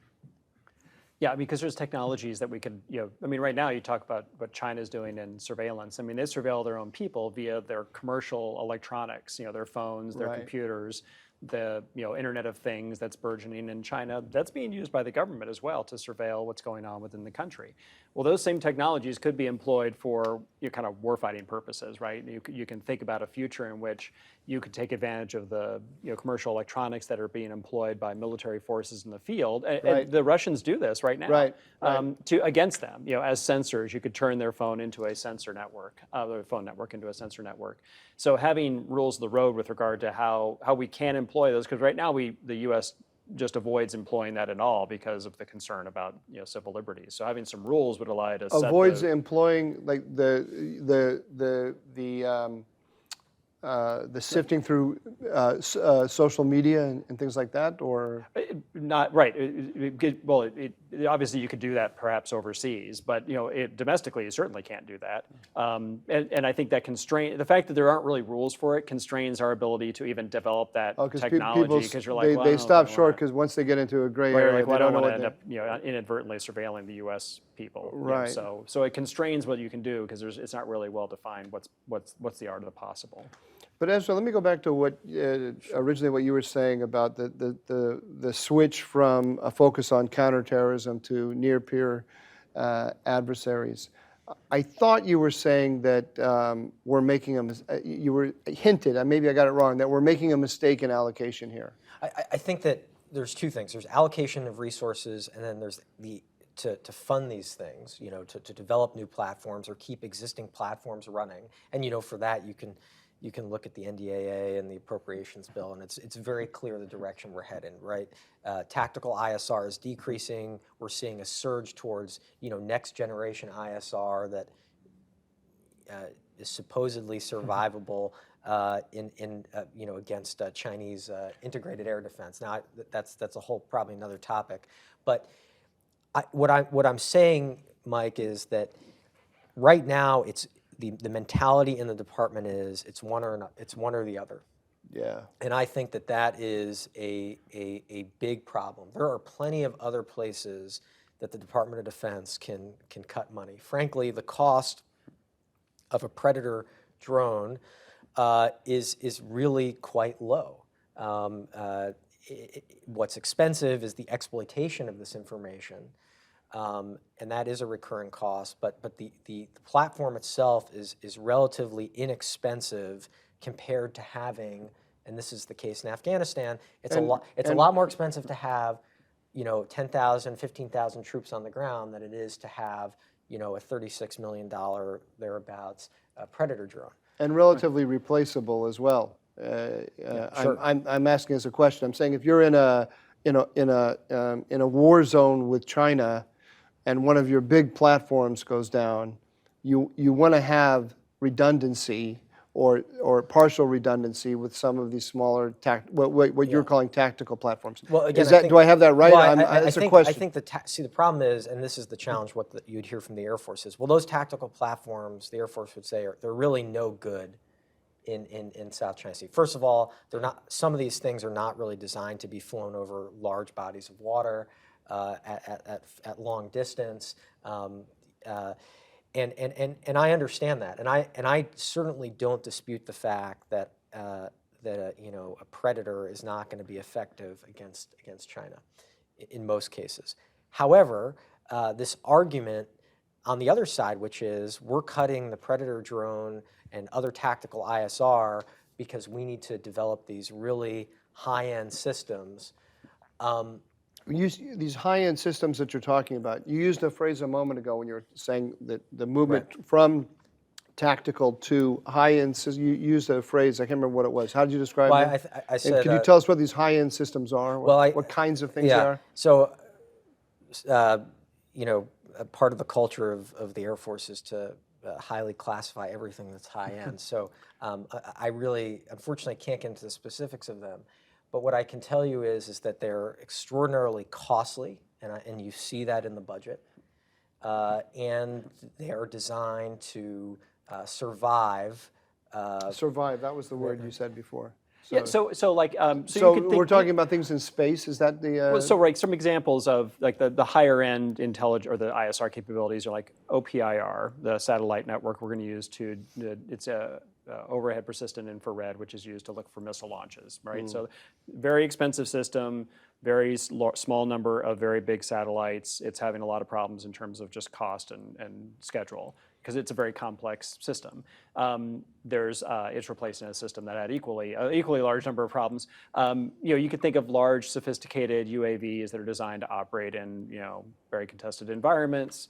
Yeah, because there's technologies that we could, I mean, right now you talk about what China's doing in surveillance. I mean, they surveil their own people via their commercial electronics, their phones, their computers, the Internet of Things that's burgeoning in China. That's being used by the government as well to surveil what's going on within the country. Well, those same technologies could be employed for kind of warfighting purposes, right? You can think about a future in which you could take advantage of the commercial electronics that are being employed by military forces in the field. And the Russians do this right now against them. As sensors, you could turn their phone into a sensor network, their phone network into a sensor network. So having rules of the road with regard to how we can employ those, because right now the U.S. just avoids employing that at all because of the concern about civil liberties. So having some rules would allow you to avoids employing like the sifting through social media and things like that, or not right. Obviously you could do that perhaps overseas, but domestically you certainly can't do that. And I think that the fact that there aren't really rules for it constrains our ability to even develop that technology. Because you're like, they stop short because once they get into a gray area, like, they don't know what end up inadvertently surveilling the U.S. people. Right. So it constrains what you can do because it's not really well defined what's the art of the possible. But Ezra, let me go back to what originally what you were saying about the switch from a focus on counterterrorism to near-peer adversaries. I thought you were saying that we're making you were hinted, maybe I got it wrong, that we're making a mistake in allocation here. I think that there's two things. There's allocation of resources, and then there's to fund these things, to develop new platforms or keep existing platforms running. And for that you can look at the NDAA and the appropriations bill, and it's very clear the direction we're heading, right? Tactical ISR is decreasing. We're seeing a surge towards, next generation ISR that is supposedly survivable against Chinese integrated air defense. Now, that's probably another topic. But what I'm saying, Mike, is that right now it's the mentality in the department is it's one or the other. Yeah. And I think that is a big problem. There are plenty of other places that the Department of Defense can cut money. Frankly, the cost of a Predator drone is really quite low. What's expensive is the exploitation of this information. And that is a recurring cost, but the platform itself is relatively inexpensive compared to having, and this is the case in Afghanistan, it's a lot more expensive to have 10,000, 15,000 troops on the ground than it is to have a $36 million thereabouts Predator drone. And relatively replaceable as well. Sure. I'm asking as a question. I'm saying if you're in a war zone with China, and one of your big platforms goes down, you want to have redundancy or partial redundancy with some of these smaller what you're calling tactical platforms. Well, again, do I have that right? Well, It's a question. I think the problem is, and this is the challenge, you'd hear from the Air Force is, well, those tactical platforms, the Air Force would say, they're really no good in South China Sea. First of all, some of these things are not really designed to be flown over large bodies of water. At long distance, and I understand that, and I certainly don't dispute the fact that a Predator is not going to be effective against China in most cases. However, this argument on the other side, which is we're cutting the Predator drone and other tactical ISR because we need to develop these really high-end systems. These high-end systems that you're talking about, you used a phrase a moment ago when you were saying that the movement from tactical to high-end systems. You used a phrase, I can't remember what it was. How did you describe it? I said, could you tell us what these high-end systems are? What kinds of things they are? So, part of the culture of the Air Force is to highly classify everything that's high-end. So I really, unfortunately, can't get into the specifics of them. But what I can tell you is that they're extraordinarily costly and you see that in the budget. And they are designed to survive. Survive, that was the word you said before. Yeah, so you So could think, we're talking about things in space, is that the... well, so right, some examples of like the higher end intelligence or the ISR capabilities are like OPIR, the satellite network we're going to use it's a overhead persistent infrared, which is used to look for missile launches, right? So very expensive system, very small number of very big satellites. It's having a lot of problems in terms of just cost and schedule, because it's a very complex system. It's replacing a system that had equally large number of problems. You could think of large, sophisticated UAVs that are designed to operate in very contested environments.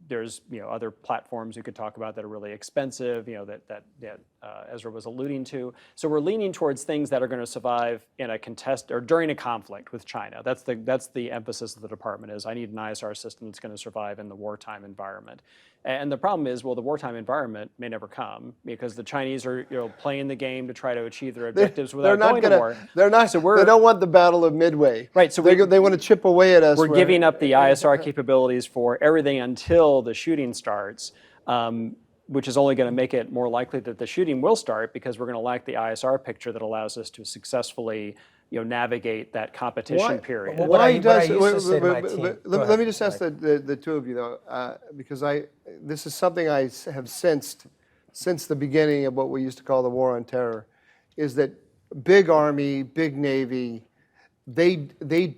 There's other platforms you could talk about that are really expensive. That Ezra was alluding to. So we're leaning towards things that are going to survive in a contest or during a conflict with China. That's the emphasis of the department is I need an ISR system that's going to survive in the wartime environment. And the problem is, well, the wartime environment may never come because the Chinese are playing the game to try to achieve their objectives without going to war. They're not. So they don't want the Battle of Midway. Right. So they want to chip away at us. We're giving up the ISR capabilities for everything until the shooting starts, which is only going to make it more likely that the shooting will start because we're going to lack the ISR picture that allows us to successfully navigate that competition period. Well, Why does? Let me just ask the two of you though, because this is something I have sensed since the beginning of what we used to call the war on terror, is that big army, big navy, they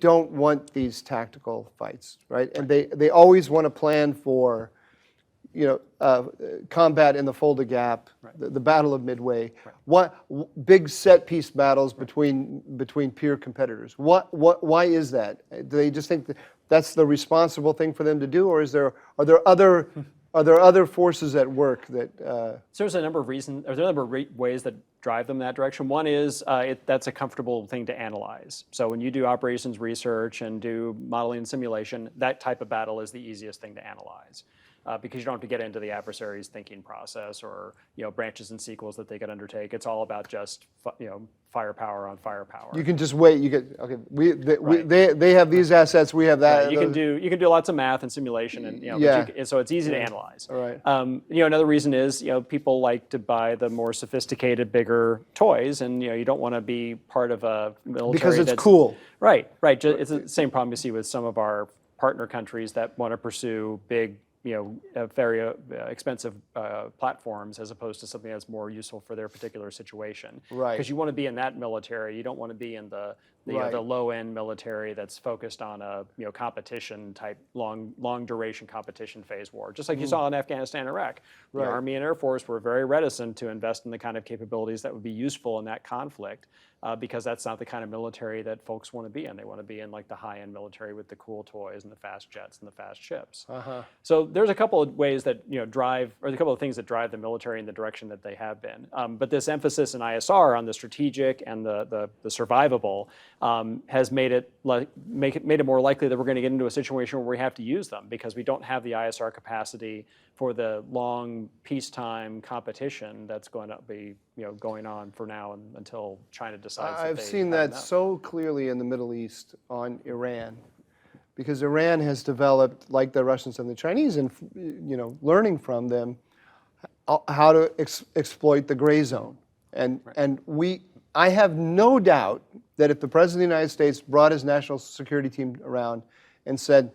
don't want these tactical fights, right? And they always want to plan for combat in the Fulda Gap, the Battle of Midway, big set piece battles between peer competitors. Why is that? Do they just think that's the responsible thing for them to do, or are there other forces at work that? So there's a number of reasons. There's a number of ways that drive them in that direction. One is that's a comfortable thing to analyze. So when you do operations research and do modeling and simulation, that type of battle is the easiest thing to analyze. Because you don't have to get into the adversary's thinking process or branches and sequels that they could undertake. It's all about just firepower on firepower. You can just wait. They have these assets. We have that. Right. You can do lots of math and simulation, and so it's easy to analyze. All right. Another reason is people like to buy the more sophisticated, bigger toys, and you don't want to be part of a military because it's cool. Right. It's the same problem you see with some of our partner countries that want to pursue big, very expensive platforms as opposed to something that's more useful for their particular situation. Right. Because you want to be in that military. You don't want to be in the low-end military that's focused on a competition type, long duration competition phase war. Just like you saw in Afghanistan and Iraq. The Army and Air Force were very reticent to invest in the kind of capabilities that would be useful in that conflict. Because that's not the kind of military that folks want to be in. They want to be in like the high-end military with the cool toys and the fast jets and the fast ships. So there's a couple of ways that drive, or a couple of things that drive the military in the direction that they have been. But this emphasis in ISR on the strategic and the survivable has made it more likely that we're going to get into a situation where we have to use them because we don't have the ISR capacity for the long peacetime competition that's going to be going on for now and until China decides. I've seen that so clearly in the Middle East on Iran, because Iran has developed, like the Russians and the Chinese, and learning from them how to exploit the gray zone. And I have no doubt that if the President of the United States brought his national security team around and said,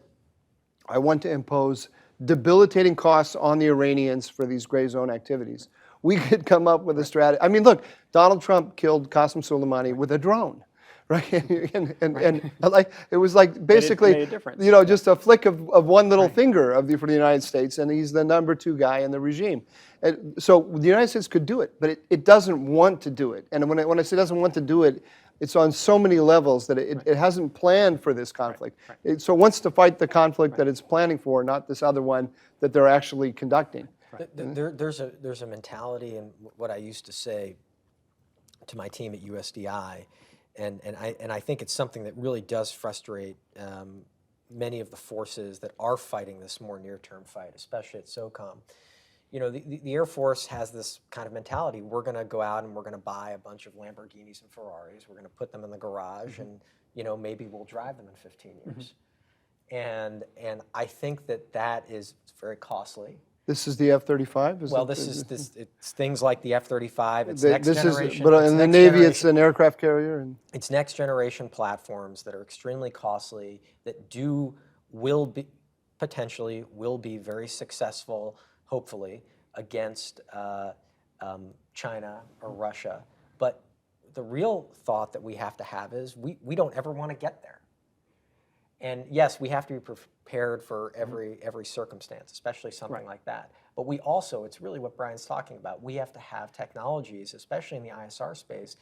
I want to impose debilitating costs on the Iranians for these gray zone activities, we could come up with a strategy. I mean, look, Donald Trump killed Qasem Soleimani with a drone, right? and like it was like basically, just a flick of one little finger for the United States, and he's the number 2 guy in the regime. And so the United States could do it, but it doesn't want to do it. And when I say doesn't want to do it, it's on so many levels that it hasn't planned for this conflict. So it wants to fight the conflict that it's planning for, not this other one that they're actually conducting. There's a mentality, and what I used to say to my team at USDI, and I think it's something that really does frustrate many of the forces that are fighting this more near-term fight, especially at SOCOM. The Air Force has this kind of mentality. We're going to go out and we're going to buy a bunch of Lamborghinis and Ferraris. We're going to put them in the garage, and maybe we'll drive them in 15 years. And I think that is very costly. This is the F-35? Well, it's things like the F-35, it's Th- next this generation. But it's in the next Navy, it's generation- an aircraft carrier. And It's next generation platforms that are extremely costly, that potentially will be very successful, hopefully, against China or Russia. But the real thought that we have to have is we don't ever want to get there. And yes, we have to be prepared for every circumstance, especially something like that. But we also, it's really what Brian's talking about, we have to have technologies, especially in the ISR space,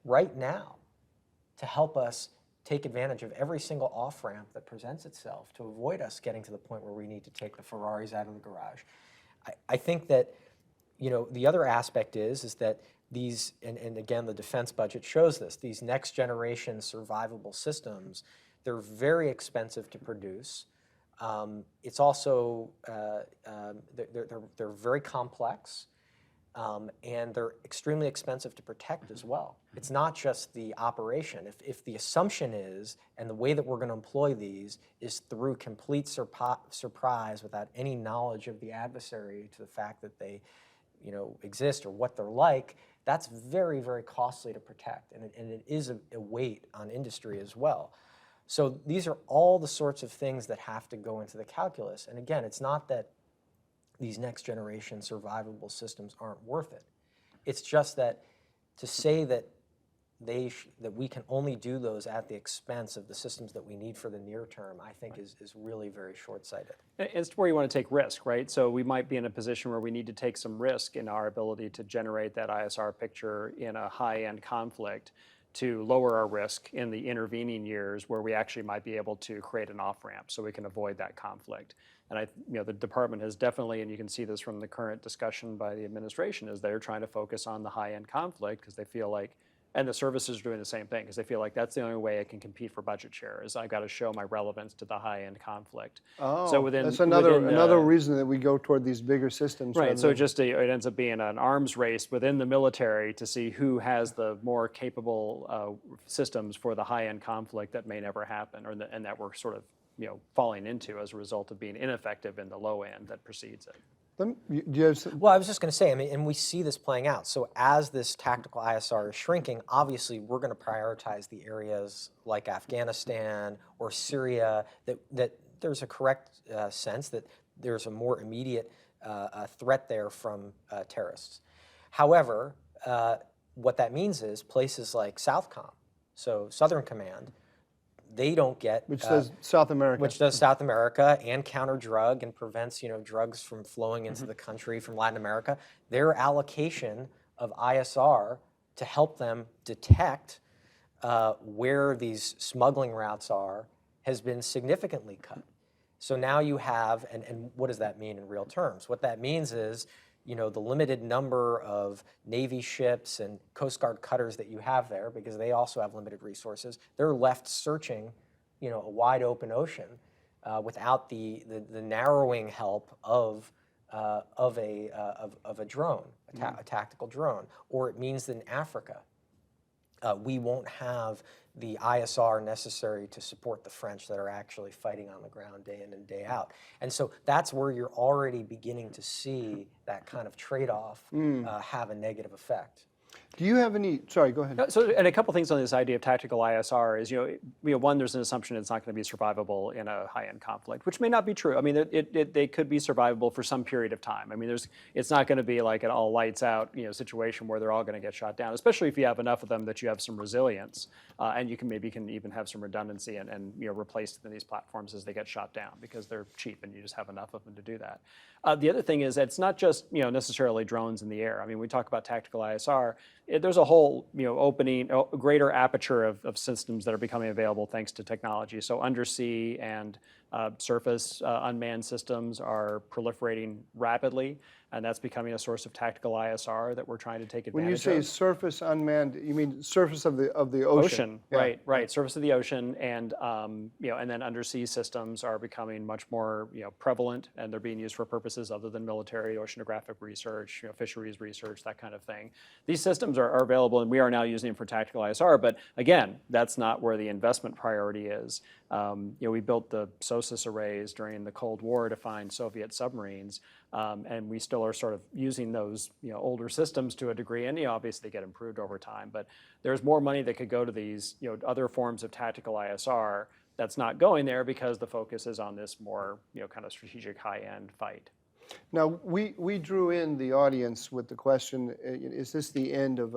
right now to help us take advantage of every single off-ramp that presents itself to avoid us getting to the point where we need to take the Ferraris out of the garage. I think that, the other aspect is that these, and again, the defense budget shows this, these next generation survivable systems, they're very expensive to produce. It's also, they're very complex. And they're extremely expensive to protect as well. It's not just the operation. If the assumption is, and the way that we're going to employ these is through complete surprise without any knowledge of the adversary to the fact that they exist or what they're like, that's very, very costly to protect. And it is a weight on industry as well. So these are all the sorts of things that have to go into the calculus. And again, it's not that these next generation survivable systems aren't worth it. It's just that to say that that we can only do those at the expense of the systems that we need for the near term, I think is really very short-sighted. It's where you want to take risk, right? So we might be in a position where we need to take some risk in our ability to generate that ISR picture in a high-end conflict to lower our risk in the intervening years where we actually might be able to create an off-ramp so we can avoid that conflict. And the department has definitely, and you can see this from the current discussion by the administration, is they're trying to focus on the high-end conflict because they feel like, and the services are doing the same thing because they feel like that's the only way I can compete for budget share is I've got to show my relevance to the high-end conflict. oh, So that's another reason that we go toward these bigger systems. Right, so it ends up being an arms race within the military to see who has the more capable systems for the high-end conflict that may never happen, and that we're sort of falling into as a result of being ineffective in the low end that precedes it. Do you have some, Well, I was just going to say, and we see this playing out. So as this tactical ISR is shrinking, obviously we're going to prioritize the areas like Afghanistan or Syria that there's a correct sense that there's a more immediate threat there from terrorists. However, what that means is places like Southcom, so Southern Command, they don't get which does South America. which does South America and counter drug and prevents drugs from flowing into the country from Latin America. Their allocation of ISR to help them detect where these smuggling routes are has been significantly cut. So now you have, and what does that mean in real terms? What that means is the limited number of Navy ships and Coast Guard cutters that you have there, because they also have limited resources, they're left searching, a wide open ocean without the narrowing help of a drone, a tactical drone. Or it means that in Africa, we won't have the ISR necessary to support the French that are actually fighting on the ground day in and day out. And so that's where you're already beginning to see that kind of trade-off have a negative effect. Do you have any, sorry, go ahead. So, and a couple things on this idea of tactical ISR is, one, there's an assumption it's not going to be survivable in a high-end conflict, which may not be true. I mean, they could be survivable for some period of time. I mean, it's not going to be like an all lights out, situation where they're all going to get shot down, especially if you have enough of them that you have some resilience, and you can even have some redundancy and replace these platforms as they get shot down because they're cheap and you just have enough of them to do that. The other thing is that it's not just necessarily drones in the air. I mean, we talk about tactical ISR. There's a whole opening, a greater aperture of systems that are becoming available thanks to technology. So undersea and surface unmanned systems are proliferating rapidly, and that's becoming a source of tactical ISR that we're trying to take advantage of. When you say surface unmanned, you mean surface of the ocean? Ocean, Yeah. right. Surface of the ocean, and and then undersea systems are becoming much more prevalent, and they're being used for purposes other than military, oceanographic research, fisheries research, that kind of thing. These systems are available, and we are now using them for tactical ISR. But again, that's not where the investment priority is. We built the SOSUS arrays during the Cold War to find Soviet submarines, and we still are sort of using those older systems to a degree, and obviously they get improved over time. But there's more money that could go to these other forms of tactical ISR that's not going there because the focus is on this more kind of strategic high-end fight. Now, we drew in the audience with the question, is this the end of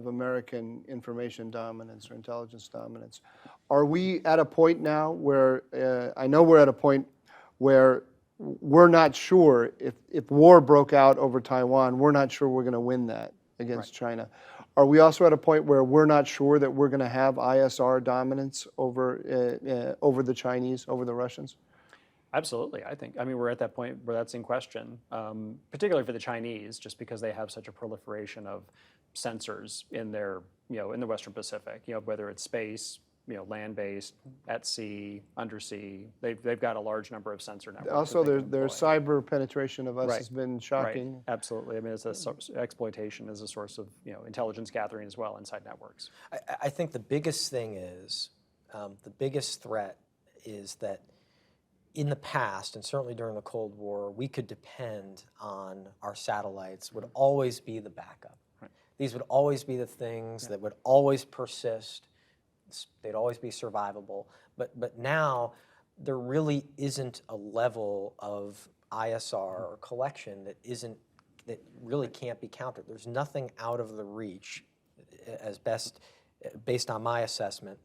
American information dominance or intelligence dominance? Are we at a point now where, I know we're at a point where we're not sure, if war broke out over Taiwan, we're not sure we're going to win that against China. Are we also at a point where we're not sure that we're going to have ISR dominance over the Chinese, over the Russians? Absolutely, I mean, we're at that point where that's in question, particularly for the Chinese, just because they have such a proliferation of sensors in their, in the Western Pacific, whether it's space, land-based, at sea, undersea. They've got a large number of sensor networks. Also, their cyber penetration of us has been shocking. Right. Absolutely. I mean, exploitation is a source of intelligence gathering as well inside networks. I think the biggest thing is, the biggest threat is that in the past, and certainly during the Cold War, we could depend on our satellites would always be the backup. Right. These would always be the things that would always persist. They'd always be survivable. But now there really isn't a level of ISR or collection that really can't be countered. There's nothing out of the reach, based on my assessment,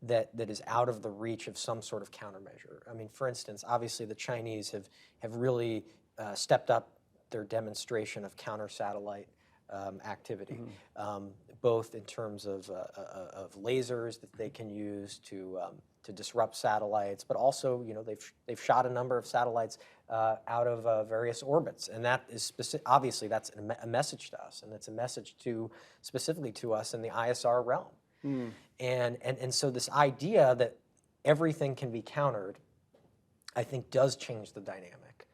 that is out of the reach of some sort of countermeasure. I mean, for instance, obviously the Chinese have really stepped up their demonstration of counter-satellite activity, both in terms of lasers that they can use to disrupt satellites, but also they've shot a number of satellites out of various orbits, and that is obviously that's a message to us, and it's a message specifically to us in the ISR realm. And so this idea that everything can be countered, I think, does change the dynamic.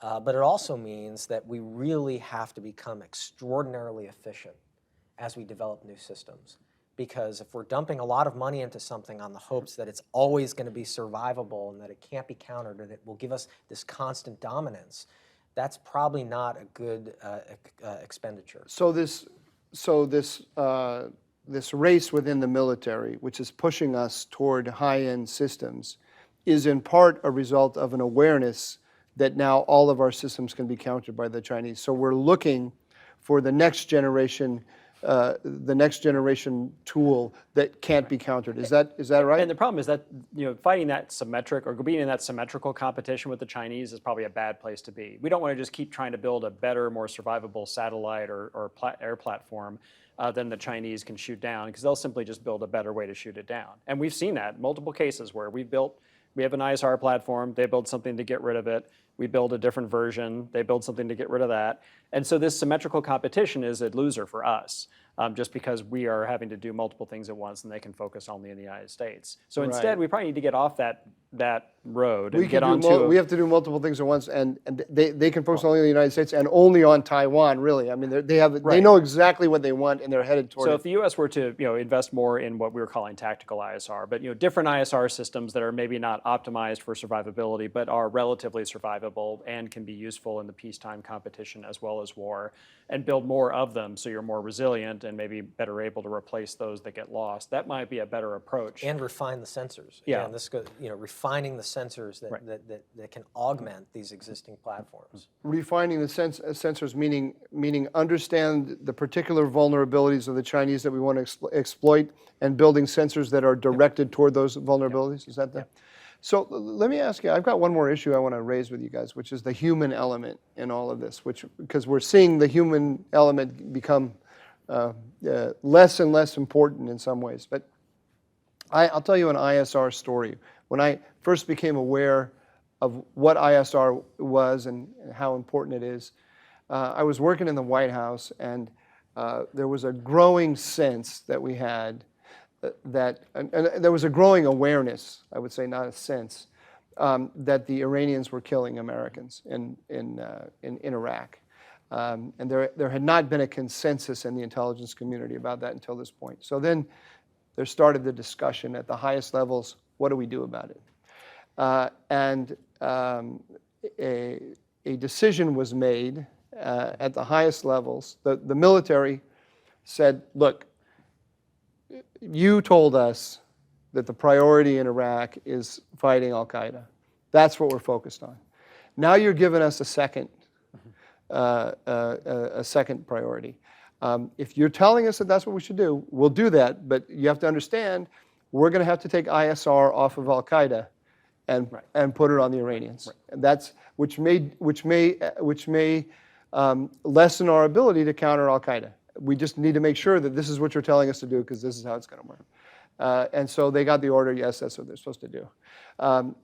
But it also means that we really have to become extraordinarily efficient as we develop new systems. Because if we're dumping a lot of money into something on the hopes that it's always going to be survivable and that it can't be countered and it will give us this constant dominance, that's probably not a good expenditure. So this race within the military, which is pushing us toward high-end systems, is in part a result of an awareness that now all of our systems can be countered by the Chinese. So we're looking for the next generation tool that can't be countered. Is that right? And the problem is that fighting that symmetric or being in that symmetrical competition with the Chinese is probably a bad place to be. We don't want to just keep trying to build a better, more survivable satellite or air platform than the Chinese can shoot down, because they'll simply just build a better way to shoot it down. And we've seen that in multiple cases where we have an ISR platform, they build something to get rid of it, we build a different version, they build something to get rid of that. And so this symmetrical competition is a loser for us, just because we are having to do multiple things at once and they can focus only in the United States. So instead, we probably need to get off that road and get onto we have to do multiple things at once, and they can focus only on the United States and only on Taiwan, really. I mean, they know exactly what they want and they're headed toward it. So if the U.S. were to invest more in what we were calling tactical ISR, but different ISR systems that are maybe not optimized for survivability, but are relatively survivable and can be useful in the peacetime competition as well as war, and build more of them so you're more resilient and maybe better able to replace those that get lost, that might be a better approach. And refine the sensors. Yeah. Again, this goes, refining the sensors that can augment these existing platforms. Refining the sensors, meaning understand the particular vulnerabilities of the Chinese that we want to exploit, and building sensors that are directed toward those vulnerabilities. Is that the? So let me ask you, I've got one more issue I want to raise with you guys, which is the human element in all of this, because we're seeing the human element become less and less important in some ways. But I'll tell you an ISR story. When I first became aware of what ISR was and how important it is, I was working in the White House, and there was a growing sense that we had and there was a growing awareness, I would say, not a sense, that the Iranians were killing Americans in Iraq. And there had not been a consensus in the intelligence community about that until this point. So then there started the discussion at the highest levels What do we do about it? And a decision was made at the highest levels. The military said, look, you told us that the priority in Iraq is fighting al-Qaeda. That's what we're focused on. Now you're giving us a second priority. If you're telling us that that's what we should do, we'll do that. But you have to understand, we're going to have to take ISR off of al-Qaeda and put it on the Iranians. Right. And that's which may lessen our ability to counter al-Qaeda. We just need to make sure that this is what you're telling us to do, because this is how it's going to work. And so they got the order. Yes, that's what they're supposed to do.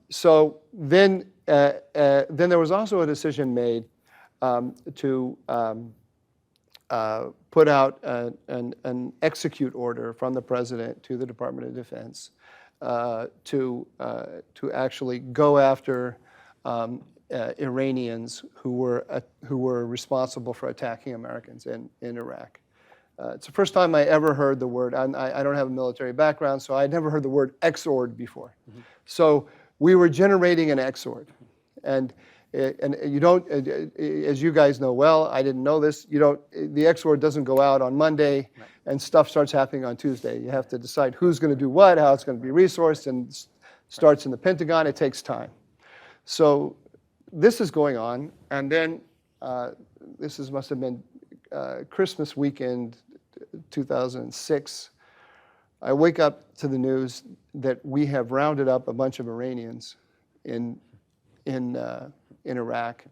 So then there was also a decision made to put out an execute order from the president to the Department of Defense to actually go after Iranians who were responsible for attacking Americans in Iraq. It's the first time I ever heard the word. I don't have a military background, so I'd never heard the word exord before. Mm-hmm. So we were generating an exord, and you don't, as you guys know well, I didn't know this. You don't. The exord doesn't go out on Monday, right, and stuff starts happening on Tuesday. You have to decide who's going to do what, how it's going to be resourced, and starts in the Pentagon. It takes time. So this is going on, and then must have been Christmas weekend, 2006. I wake up to the news that we have rounded up a bunch of Iranians in Iraq,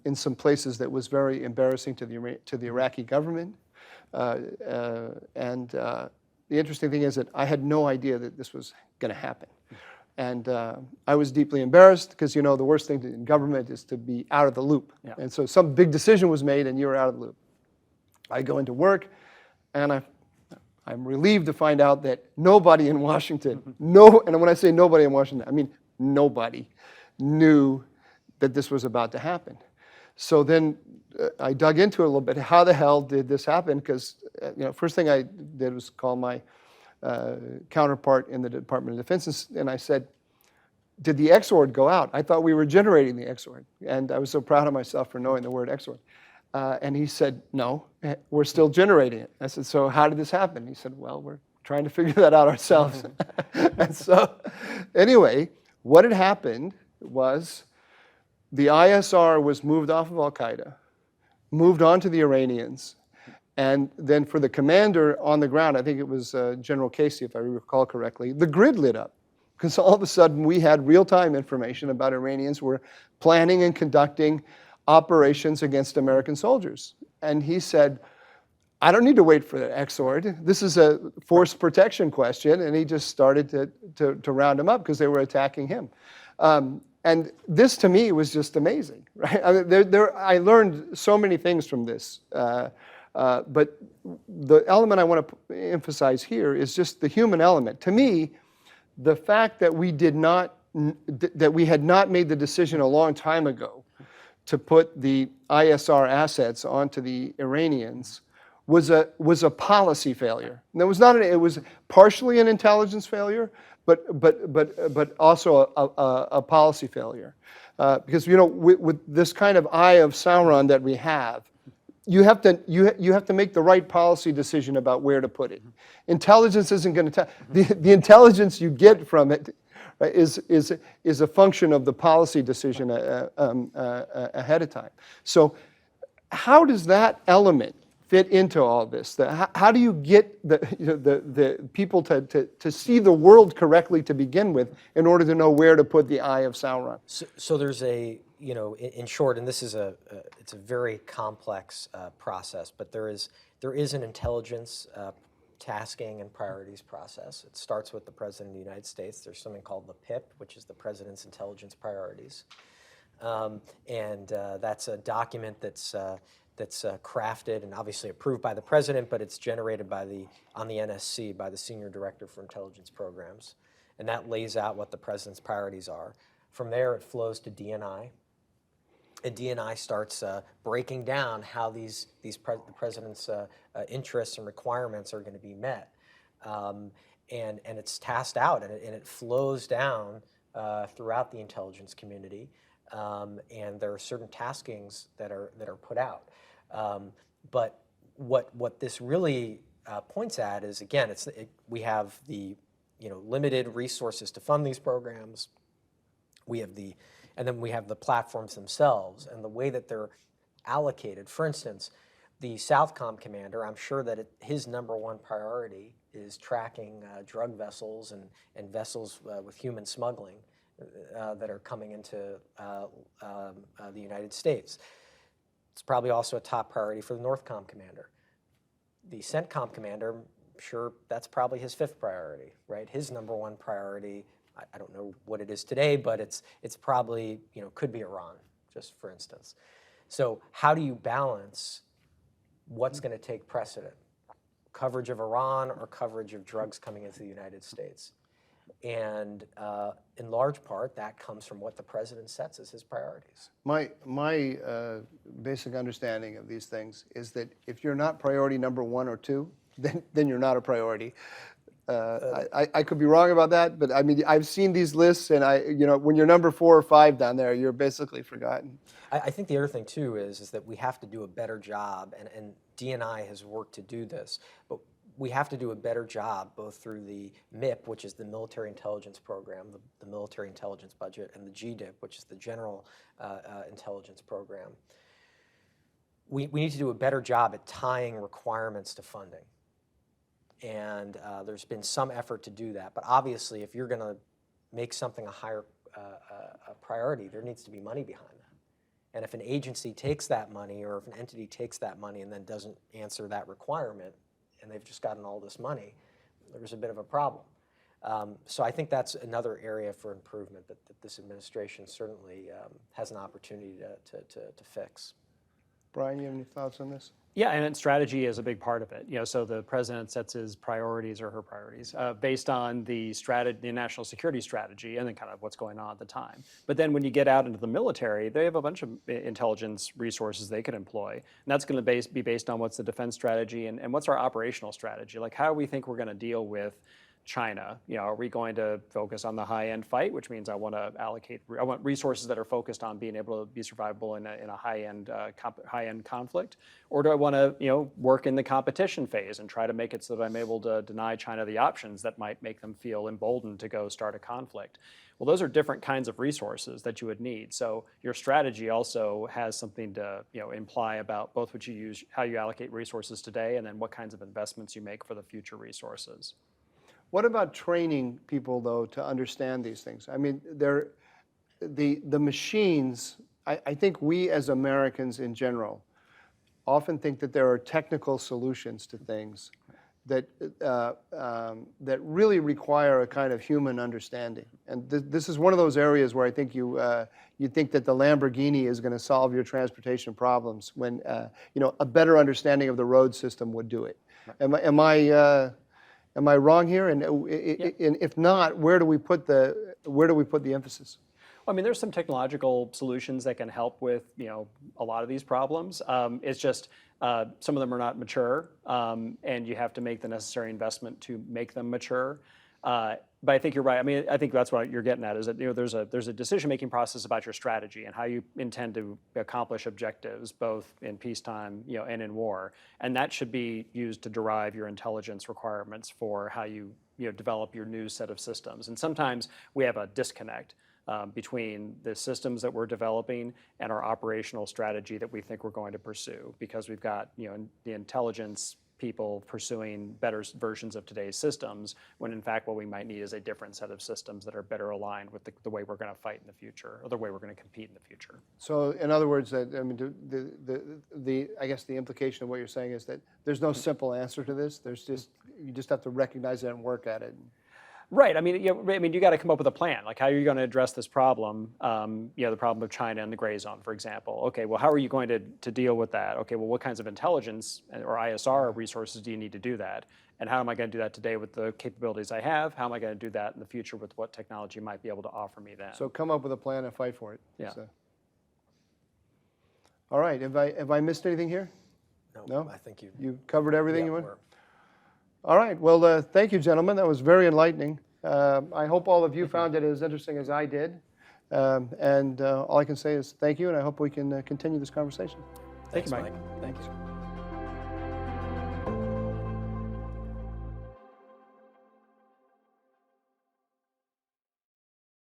in some places that was very embarrassing to the Iraqi government. And the interesting thing is that I had no idea that this was going to happen. And I was deeply embarrassed because, the worst thing in government is to be out of the loop. Yeah. And so some big decision was made and you were out of the loop. I go into work and I'm relieved to find out that nobody in Washington, and when I say nobody in Washington, I mean nobody knew that this was about to happen. So then I dug into it a little bit. How the hell did this happen? Because first thing I did was call my counterpart in the Department of Defense, and I said, did the exord go out? I thought we were generating the exord, and I was so proud of myself for knowing the word exord. And he said, no, we're still generating it. I said, so how did this happen? He said, well, we're trying to figure that out ourselves. And so anyway, what had happened was the ISR was moved off of al-Qaeda, moved on to the Iranians, and then for the commander on the ground, I think it was General Casey, if I recall correctly, the grid lit up. Because all of a sudden we had real-time information about Iranians were planning and conducting operations against American soldiers. And he said, I don't need to wait for the exord. This is a force protection question. And he just started to round them up because they were attacking him. And this to me was just amazing, right? I mean, I learned so many things from this. But the element I want to emphasize here is just the human element. To me, the fact that we had not made the decision a long time ago to put the ISR assets onto the Iranians was a policy failure. And it was partially an intelligence failure, but also a policy failure. Because with this kind of eye of Sauron that we have, you have to make the right policy decision about where to put it. Intelligence isn't going to tell. The intelligence you get from it, right, is a function of the policy decision ahead of time. So how does that element fit into all this? How do you get the people to see the world correctly to begin with in order to know where to put the eye of Sauron? So there's in short, and this is it's a very complex process, but there is an intelligence tasking and priorities process. It starts with the President of the United States. There's something called the PIP, which is the President's Intelligence Priorities. And that's a document that's crafted and obviously approved by the President, but it's generated on the NSC by the Senior Director for Intelligence Programs. And that lays out what the President's priorities are. From there, it flows to DNI. And DNI starts breaking down how the President's interests and requirements are going to be met. and it's tasked out, and it flows down throughout the intelligence community, and there are certain taskings that are put out. But what this really points at is, again, we have the limited resources to fund these programs. And then we have the platforms themselves and the way that they're allocated. For instance, the Southcom commander, I'm sure that his number one priority is tracking drug vessels and vessels with human smuggling that are coming into the United States. It's probably also a top priority for the Northcom commander. The CENTCOM commander, I'm sure that's probably his fifth priority, right? His number one priority, I don't know what it is today, but it's probably, could be Iran, just for instance. So how do you balance what's going to take precedent? Coverage of Iran or coverage of drugs coming into the United States? And in large part, that comes from what the president sets as his priorities. My basic understanding of these things is that if you're not priority number 1 or 2, then you're not a priority. I could be wrong about that, but I mean, I've seen these lists, and when you're number 4 or 5 down there, you're basically forgotten. I think the other thing too is that we have to do a better job, and D&I has worked to do this, but we have to do a better job both through the MIP, which is the Military Intelligence Program, the Military Intelligence Budget, and the GDIP, which is the General Intelligence Program. We need to do a better job at tying requirements to funding. And there's been some effort to do that. But obviously, if you're going to make something a higher priority, there needs to be money behind that. And if an agency takes that money, or if an entity takes that money and then doesn't answer that requirement, and they've just gotten all this money, there's a bit of a problem. So I think that's another area for improvement that this administration certainly has an opportunity to fix. Brian, you have any thoughts on this? Yeah, and strategy is a big part of it. So the president sets his priorities or her priorities based on the national security strategy and then kind of what's going on at the time. But then when you get out into the military, they have a bunch of intelligence resources they could employ. And that's going to be based on what's the defense strategy and what's our operational strategy. Like, how do we think we're going to deal with China? Are we going to focus on the high-end fight, which means I want resources that are focused on being able to be survivable in a high-end conflict, or do I want to work in the competition phase and try to make it so that I'm able to deny China the options that might make them feel emboldened to go start a conflict? Well, those are different kinds of resources that you would need. So your strategy also has something to imply about both what you use, how you allocate resources today, and then what kinds of investments you make for the future resources. What about training people, though, to understand these things? I mean, the machines, I think we as Americans in general often think that there are technical solutions to things that really require a kind of human understanding. And this is one of those areas where I think you think that the Lamborghini is going to solve your transportation problems when a better understanding of the road system would do it. Right. Am I wrong here? And if not, where do we put the emphasis? Well, I mean, there's some technological solutions that can help with a lot of these problems. It's just some of them are not mature, and you have to make the necessary investment to make them mature. But I think you're right. I mean, I think that's what you're getting at, is that there's a decision-making process about your strategy and how you intend to accomplish objectives, both in peacetime, and in war, and that should be used to derive your intelligence requirements for how you develop your new set of systems. And sometimes we have a disconnect between the systems that we're developing and our operational strategy that we think we're going to pursue, because we've got the intelligence people pursuing better versions of today's systems, when in fact what we might need is a different set of systems that are better aligned with the way we're going to fight in the future, or the way we're going to compete in the future. So in other words, I mean, I guess the implication of what you're saying is that there's no simple answer to this. You just have to recognize it and work at it. Right. I mean, you got to come up with a plan. Like, how are you going to address this problem? The problem of China and the gray zone, for example. Okay, well, how are you going to deal with that? Okay, well, what kinds of intelligence or ISR resources do you need to do that? And how am I going to do that today with the capabilities I have? How am I going to do that in the future with what technology might be able to offer me then? So come up with a plan and fight for it. Yeah. All right. Have I missed anything here? No? I think you covered everything you want? All right. Well, thank you, gentlemen. That was very enlightening. I hope all of you found it as interesting as I did. And all I can say is thank you, and I hope we can continue this conversation. Thank you, Thanks, Mike. Thank you.